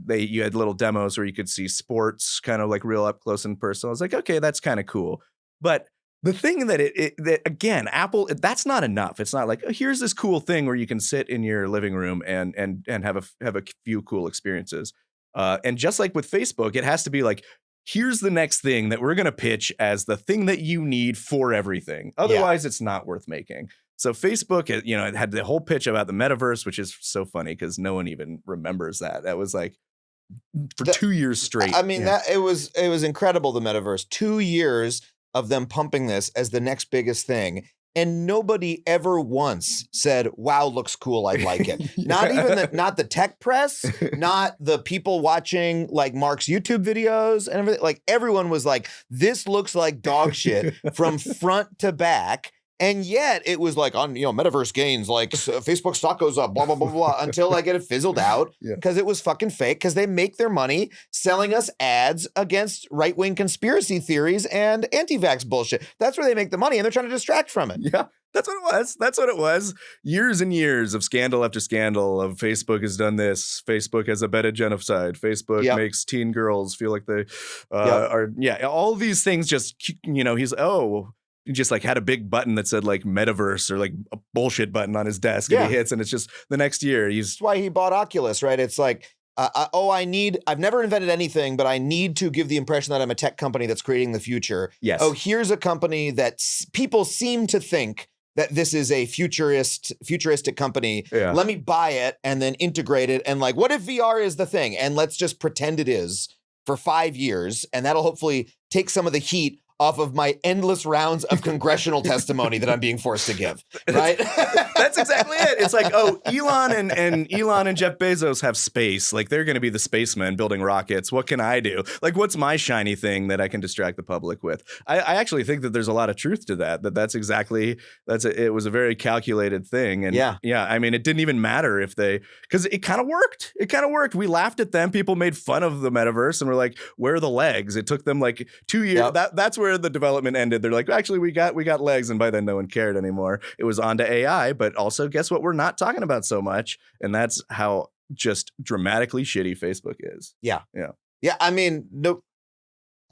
[SPEAKER 2] you had little demos where you could see sports kind of like real up close and personal. I was like, okay, that's kind of cool, but the thing that that again, Apple, that's not enough. It's not like, oh, here's this cool thing where you can sit in your living room and have a few cool experiences. And just like with Facebook, it has to be like, here's the next thing that we're going to pitch as the thing that you need for everything. Otherwise, it's not worth making. So Facebook, it had the whole pitch about the metaverse, which is so funny because no one even remembers that. That was like for 2 years straight.
[SPEAKER 1] I mean, it was incredible. The metaverse, 2 years of them pumping this as the next biggest thing. And nobody ever once said, wow, looks cool, I'd like it. Not the tech press, not the people watching like Mark's YouTube videos and everything. Like everyone was like, this looks like dog shit from front to back. And yet it was like on, metaverse gains, like Facebook stock goes up, blah, blah, blah, blah, until like it fizzled out because it was fucking fake, because they make their money selling us ads against right-wing conspiracy theories and anti-vax bullshit. That's where they make the money, and they're trying to distract from it.
[SPEAKER 2] Yeah. That's what it was. Years and years of scandal after scandal of Facebook has done this. Facebook has abetted genocide. Facebook makes teen girls feel like they are. Yeah. All these things just, he just like had a big button that said like metaverse or like a bullshit button on his desk, and he hits, and it's just the next year
[SPEAKER 1] that's why he bought Oculus, right? It's like, I've never invented anything, but I need to give the impression that I'm a tech company that's creating the future.
[SPEAKER 2] Yes.
[SPEAKER 1] Oh, here's a company that people seem to think that this is a futuristic company. Yeah. Let me buy it and then integrate it. And like, what if VR is the thing? And let's just pretend it is for 5 years. And that'll hopefully take some of the heat off of my endless rounds of congressional testimony that I'm being forced to give, right?
[SPEAKER 2] That's exactly it. It's like, oh, Elon and Jeff Bezos have space. Like they're going to be the spacemen building rockets. What can I do? Like, what's my shiny thing that I can distract the public with? I actually think that there's a lot of truth to that. It was a very calculated thing. And yeah. I mean, it didn't even matter because it kind of worked. It kind of worked. We laughed at them. People made fun of the metaverse and were like, where are the legs? It took them like 2 years. Yep. That's where the development ended. They're like, actually, we got legs, and by then no one cared anymore. It was on to AI, but also guess what we're not talking about so much, and that's how just dramatically shitty Facebook is.
[SPEAKER 1] Yeah.
[SPEAKER 2] Yeah.
[SPEAKER 1] Yeah. I mean, no,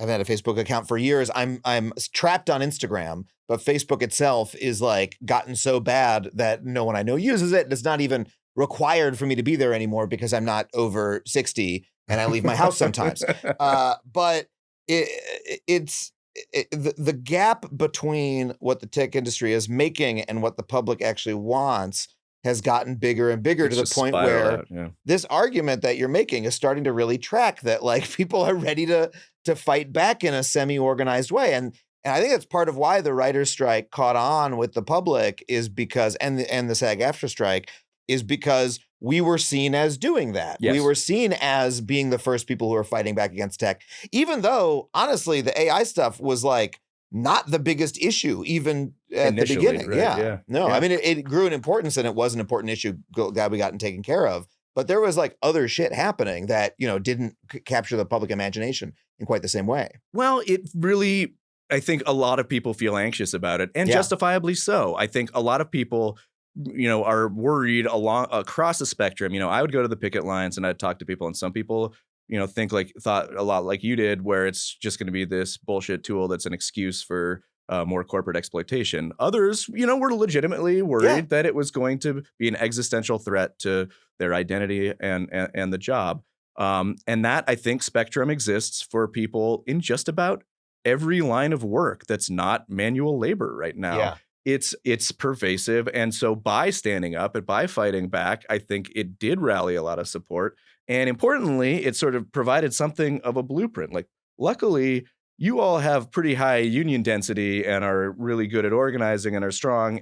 [SPEAKER 1] I've had a Facebook account for years. I'm trapped on Instagram, but Facebook itself is like gotten so bad that no one I know uses it. It's not even required for me to be there anymore because I'm not over 60 and I leave my house sometimes. But the gap between what the tech industry is making and what the public actually wants has gotten bigger and bigger to the point where this argument that you're making is starting to really track that like people are ready to fight back in a semi-organized way. And I think that's part of why the writer's strike caught on with the public is because, and the SAG-AFTRA strike is because we were seen as doing that.
[SPEAKER 2] Yes.
[SPEAKER 1] We were seen as being the first people who are fighting back against tech, even though honestly, the AI stuff was like not the biggest issue, even at the beginning.
[SPEAKER 2] Right?
[SPEAKER 1] Yeah. No, I mean, it grew in importance and it was an important issue glad we gotten taken care of. But there was like other shit happening that, didn't capture the public imagination in quite the same way.
[SPEAKER 2] Well, it really, I think a lot of people feel anxious about it, and justifiably so. I think a lot of people, are worried across the spectrum. I would go to the picket lines and I'd talk to people, and some people, thought a lot like you did, where it's just going to be this bullshit tool that's an excuse for more corporate exploitation. Others, were legitimately worried that it was going to be an existential threat to their identity and the job. And that, I think, spectrum exists for people in just about every line of work that's not manual labor right now.
[SPEAKER 1] Yeah.
[SPEAKER 2] It's pervasive. And so by standing up and by fighting back, I think it did rally a lot of support. And importantly, it sort of provided something of a blueprint. Like, luckily, you all have pretty high union density and are really good at organizing and are strong,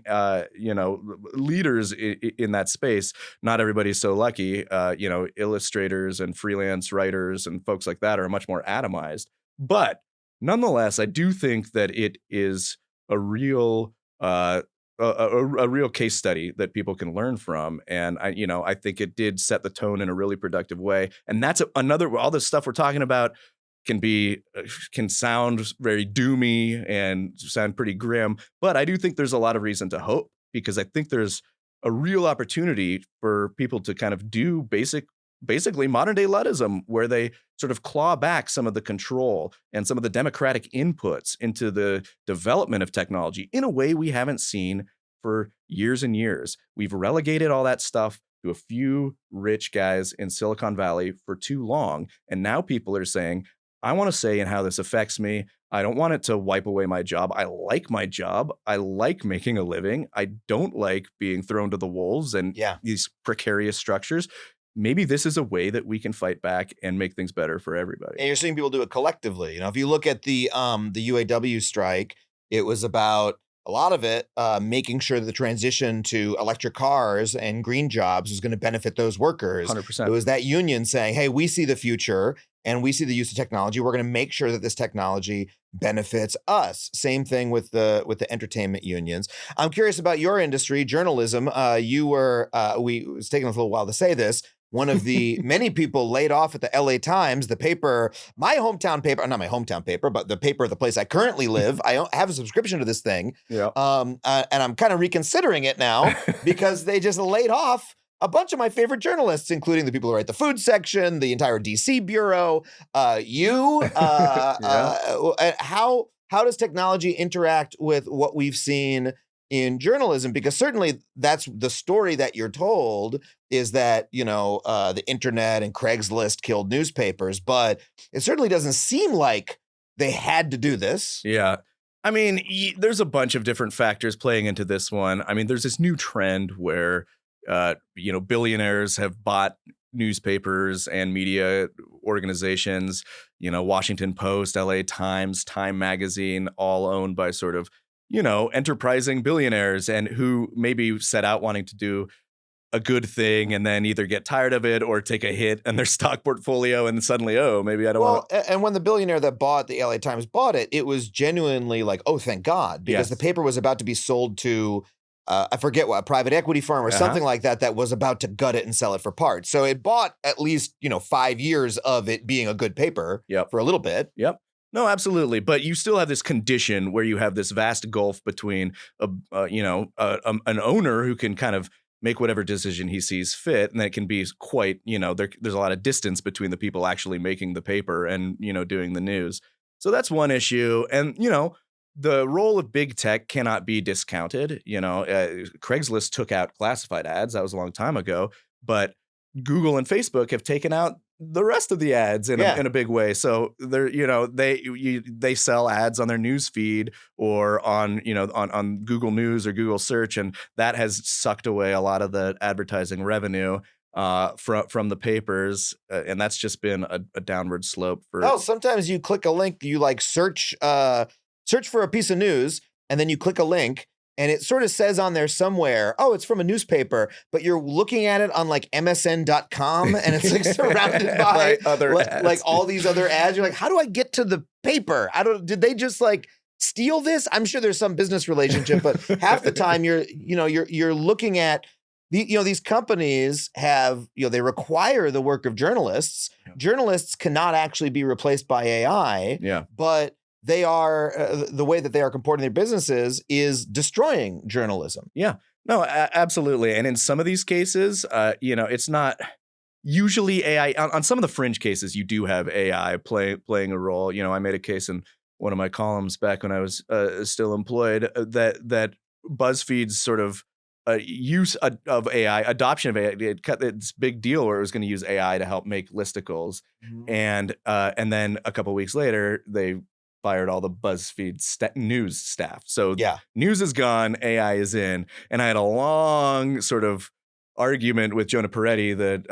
[SPEAKER 2] leaders in that space. Not everybody's so lucky. Illustrators and freelance writers and folks like that are much more atomized. But nonetheless, I do think that it is a real real case study that people can learn from. And I think it did set the tone in a really productive way. And that's all this stuff we're talking about can sound very doomy and sound pretty grim, but I do think there's a lot of reason to hope, because I think there's a real opportunity for people to kind of do basically modern day Luddism, where they sort of claw back some of the control and some of the democratic inputs into the development of technology in a way we haven't seen for years and years. We've relegated all that stuff to a few rich guys in Silicon Valley for too long. And now people are saying, I want to say in how this affects me. I don't want it to wipe away my job. I like my job. I like making a living. I don't like being thrown to the wolves and these precarious structures. Maybe this is a way that we can fight back and make things better for everybody.
[SPEAKER 1] And you're seeing people do it collectively. If you look at the UAW strike, it was about a lot of it making sure that the transition to electric cars and green jobs was going to benefit those workers.
[SPEAKER 2] 100%.
[SPEAKER 1] It was that union saying, hey, we see the future and we see the use of technology. We're going to make sure that this technology benefits us. Same thing with the entertainment unions. I'm curious about your industry, journalism. It was taking us a little while to say this. One of the many people laid off at the LA Times, the paper, my hometown paper, not my hometown paper, but the paper of the place I currently live. I don't have a subscription to this thing.
[SPEAKER 2] Yeah.
[SPEAKER 1] And I'm kind of reconsidering it now because they just laid off a bunch of my favorite journalists, including the people who write the food section, the entire DC bureau, you. How does technology interact with what we've seen in journalism? Because certainly that's the story that you're told, is that, the internet and Craigslist killed newspapers, but it certainly doesn't seem like they had to do this.
[SPEAKER 2] Yeah. I mean, there's a bunch of different factors playing into this one. I mean, there's this new trend where, billionaires have bought newspapers and media organizations, Washington Post, LA Times, Time Magazine, all owned by sort of, enterprising billionaires, and who maybe set out wanting to do a good thing and then either get tired of it or take a hit in their stock portfolio and suddenly, maybe I don't want to.
[SPEAKER 1] And when the billionaire that bought the LA Times bought it, it was genuinely like, oh, thank God, because the paper was about to be sold to, I forget what, a private equity firm or something like that was about to gut it and sell it for parts. So it bought at least, 5 years of it being a good paper for a little bit.
[SPEAKER 2] Yep. No, absolutely. But you still have this condition where you have this vast gulf between, an owner who can kind of make whatever decision he sees fit. And that can be quite, there's a lot of distance between the people actually making the paper and, doing the news. So that's one issue. And, the role of big tech cannot be discounted. Craigslist took out classified ads. That was a long time ago. But Google and Facebook have taken out the rest of the ads in a big way. So they sell ads on their news feed or on Google News or Google Search, and that has sucked away a lot of the advertising revenue from the papers, and that's just been a downward slope for.
[SPEAKER 1] Oh, sometimes you click a link, you like search for a piece of news, and then you click a link. And it sort of says on there somewhere, oh, it's from a newspaper, but you're looking at it on like MSN.com and it's like surrounded by
[SPEAKER 2] other ads.
[SPEAKER 1] Like all these other ads. You're like, how do I get to the paper? Did they just like steal this? I'm sure there's some business relationship, but half the time you're looking at these companies have, they require the work of journalists. Yeah. Journalists cannot actually be replaced by AI.
[SPEAKER 2] Yeah.
[SPEAKER 1] But they are the way that they are comporting their businesses is destroying journalism.
[SPEAKER 2] Yeah, no, absolutely. And in some of these cases, it's not usually AI. On some of the fringe cases, you do have AI playing a role. I made a case in one of my columns back when I was still employed that BuzzFeed's sort of use of AI, adoption of AI, it cut this big deal where it was going to use AI to help make listicles, and then a couple of weeks later they fired all the BuzzFeed news staff. So news is gone, AI is in. And I had a long sort of argument with Jonah Peretti, the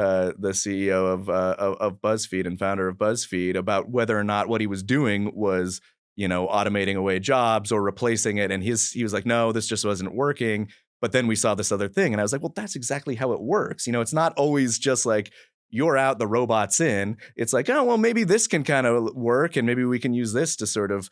[SPEAKER 2] CEO of BuzzFeed and founder of BuzzFeed, about whether or not what he was doing was, automating away jobs or replacing it. And he was like, no, this just wasn't working. But then we saw this other thing. And I was like, well, that's exactly how it works. It's not always just like, you're out, the robot's in. It's like, oh, well, maybe this can kind of work, and maybe we can use this to sort of,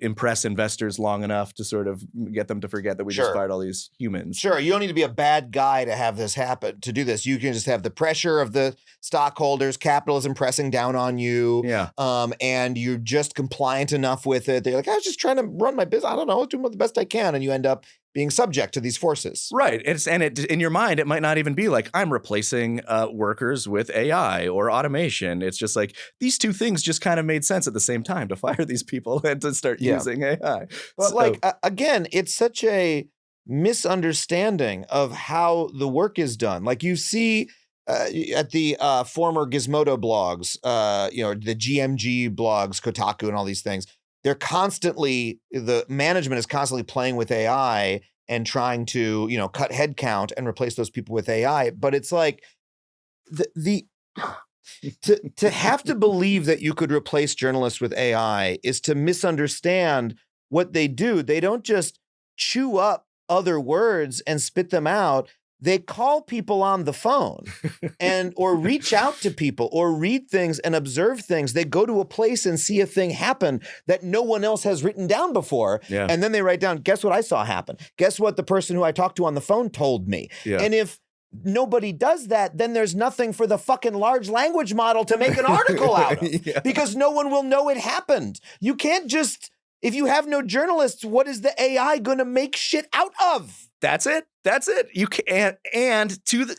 [SPEAKER 2] impress investors long enough to sort of get them to forget that we just fired all these humans.
[SPEAKER 1] Sure, you don't need to be a bad guy to have this happen, to do this. You can just have the pressure of the stockholders, capitalism pressing down on you, and you're just compliant enough with it. They're like, I was just trying to run my business. I don't know, I was doing the best I can, and you end up being subject to these forces.
[SPEAKER 2] Right. In your mind, it might not even be like, I'm replacing workers with AI or automation. It's just like these two things just kind of made sense at the same time, to fire these people and to start using AI.
[SPEAKER 1] But again, it's such a misunderstanding of how the work is done. Like you see at the former Gizmodo blogs, the GMG blogs, Kotaku and all these things, the management is constantly playing with AI and trying to, cut headcount and replace those people with AI. But it's like to have to believe that you could replace journalists with AI is to misunderstand what they do. They don't just chew up other words and spit them out. They call people on the phone or reach out to people or read things and observe things. They go to a place and see a thing happen that no one else has written down before. Yeah. And then they write down, guess what I saw happen? Guess what the person who I talked to on the phone told me? Yeah. And if nobody does that, then there's nothing for the fucking large language model to make an article out of because no one will know it happened. You can't just, if you have no journalists, what is the AI going to make shit out of?
[SPEAKER 2] That's it. You can't. And to the,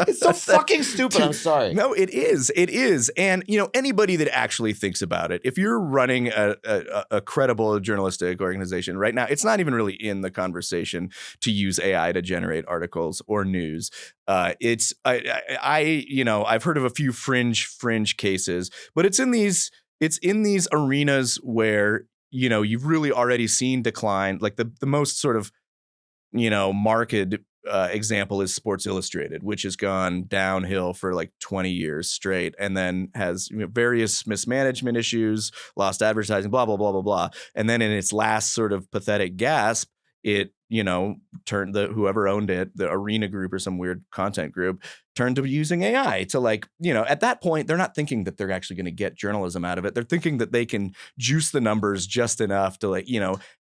[SPEAKER 1] it's so fucking stupid. I'm sorry.
[SPEAKER 2] No, it is. And anybody that actually thinks about it, if you're running a credible journalistic organization right now, it's not even really in the conversation to use AI to generate articles or news. I've heard of a few fringe cases, but it's in these arenas where you've really already seen decline. Like the most sort of marked example is Sports Illustrated, which has gone downhill for like 20 years straight, and then has various mismanagement issues, lost advertising, blah, blah, blah, blah, blah. And then in its last sort of pathetic gasp, it, turned whoever owned it, the Arena Group or some weird content group, turned to using AI to at that point, they're not thinking that they're actually going to get journalism out of it. They're thinking that they can juice the numbers just enough to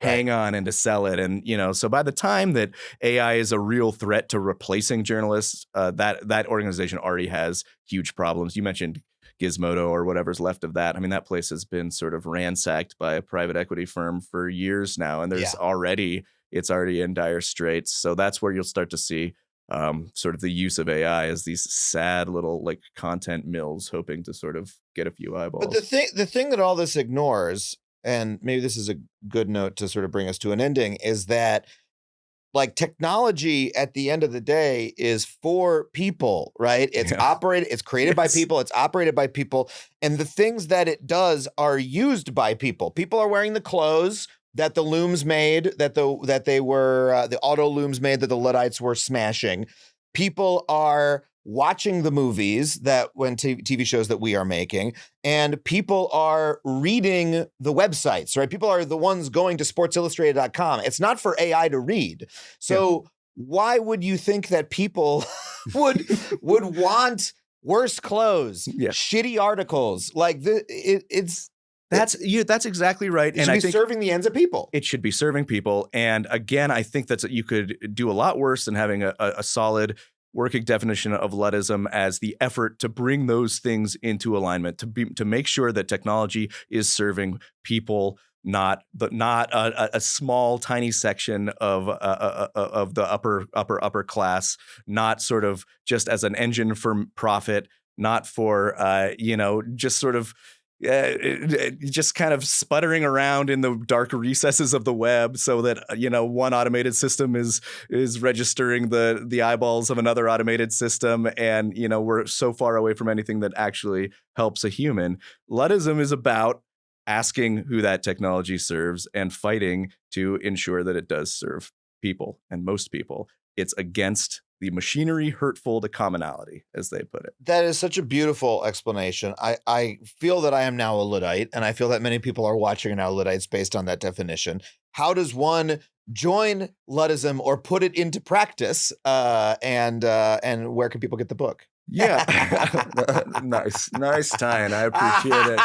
[SPEAKER 2] hang on and to sell it. And, so by the time that AI is a real threat to replacing journalists, that organization already has huge problems. You mentioned Gizmodo or whatever's left of that. I mean, that place has been sort of ransacked by a private equity firm for years now. And there's already it's already in dire straits. So that's where you'll start to see sort of the use of AI as these sad little like content mills hoping to sort of get a few eyeballs.
[SPEAKER 1] But the thing that all this ignores, and maybe this is a good note to sort of bring us to an ending, is that like technology at the end of the day is for people, right? It's it's created by people, it's operated by people, and the things that it does are used by people. People are wearing the clothes that the looms made, that the auto looms made, that the Luddites were smashing. People are watching the movies TV shows that we are making, and people are reading the websites, right? People are the ones going to sportsillustrated.com. It's not for AI to read. So why would you think that people would want worse clothes, shitty articles? Like
[SPEAKER 2] that's exactly right.
[SPEAKER 1] It should be serving the ends of people.
[SPEAKER 2] It should be serving people. And again, I think that you could do a lot worse than having a solid working definition of Luddism as the effort to bring those things into alignment, to make sure that technology is serving people, not a small tiny section of the upper class, not sort of just as an engine for profit, not for just sort of just kind of sputtering around in the dark recesses of the web so that one automated system is registering the eyeballs of another automated system, and we're so far away from anything that actually helps a human. Luddism is about asking who that technology serves and fighting to ensure that it does serve people, and most people. It's against the machinery hurtful to commonality, as they put it.
[SPEAKER 1] That is such a beautiful explanation. I feel that I am now a Luddite, and I feel that many people are watching are now Luddites based on that definition. How does one join Luddism or put it into practice? And where can people get the book?
[SPEAKER 2] Yeah. Nice tie-in. I appreciate it.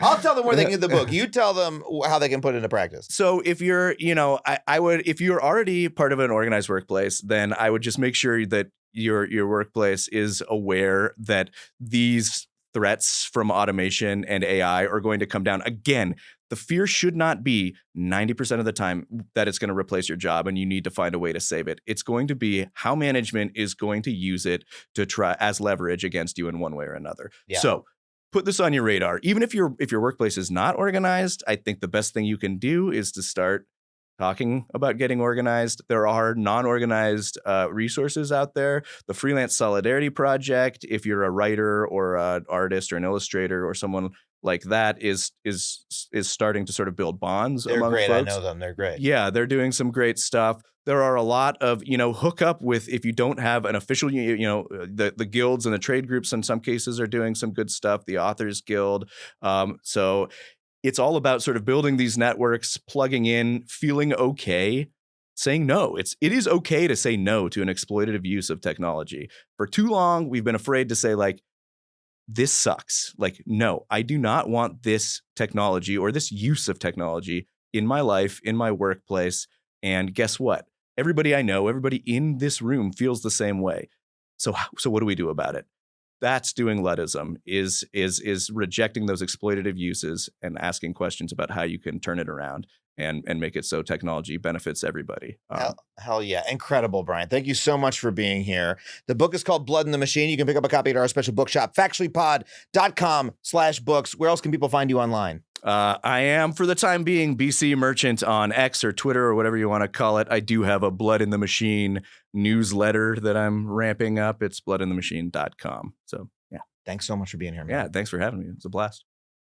[SPEAKER 1] I'll tell them where they can get the book. You tell them how they can put it into practice.
[SPEAKER 2] So if you're, if you're already part of an organized workplace, then I would just make sure that your workplace is aware that these threats from automation and AI are going to come down. Again, the fear should not be 90% of the time that it's going to replace your job and you need to find a way to save it. It's going to be how management is going to use it to try as leverage against you in one way or another. Yeah. So put this on your radar. Even if your workplace is not organized, I think the best thing you can do is to start talking about getting organized. There are non-organized resources out there. The Freelance Solidarity Project, if you're a writer or an artist or an illustrator or someone like that, is starting to sort of build bonds among
[SPEAKER 1] great.
[SPEAKER 2] folks.
[SPEAKER 1] I know them. They're great.
[SPEAKER 2] Yeah, they're doing some great stuff. There are a lot of, hook up with, if you don't have an official, the guilds and the trade groups in some cases are doing some good stuff. The Authors Guild. So it's all about sort of building these networks, plugging in, feeling okay, saying no. It is okay to say no to an exploitative use of technology. For too long, we've been afraid to say like, this sucks. Like, no, I do not want this technology or this use of technology in my life, in my workplace. And guess what? Everybody I know, everybody in this room feels the same way. So what do we do about it? That's doing Luddism, is rejecting those exploitative uses and asking questions about how you can turn it around and make it so technology benefits everybody.
[SPEAKER 1] Hell yeah. Incredible, Brian. Thank you so much for being here. The book is called Blood in the Machine. You can pick up a copy at our special bookshop, factuallypod.com/books. Where else can people find you online?
[SPEAKER 2] I am, for the time being, BC Merchant on X or Twitter or whatever you want to call it. I do have a Blood in the Machine newsletter that I'm ramping up. It's bloodinthemachine.com. So, yeah.
[SPEAKER 1] Thanks so much for being here, man.
[SPEAKER 2] Yeah, thanks for having me. It was a blast.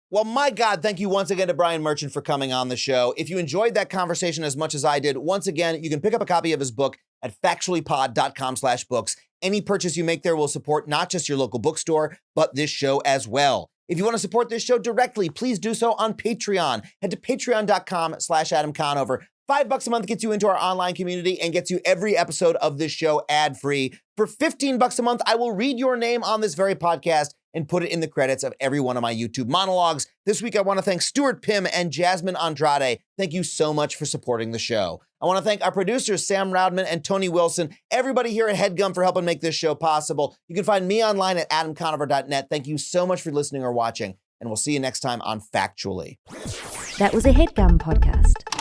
[SPEAKER 1] Well, my God, thank you once again to Brian Merchant for coming on the show. If you enjoyed that conversation as much as I did, once again, you can pick up a copy of his book at factuallypod.com/books. Any purchase you make there will support not just your local bookstore, but this show as well. If you want to support this show directly, please do so on Patreon. Head to patreon.com/Adam Conover. $5 a month gets you into our online community and gets you every episode of this show ad-free. For $15 a month, I will read your name on this very podcast and put it in the credits of every one of my YouTube monologues. This week, I want to thank Stuart Pym and Jasmine Andrade. Thank you so much for supporting the show. I want to thank our producers, Sam Roudman and Tony Wilson, everybody here at HeadGum for helping make this show possible. You can find me online at adamconover.net. Thank you so much for listening or watching, and we'll see you next time on Factually.
[SPEAKER 3] That was a HeadGum podcast.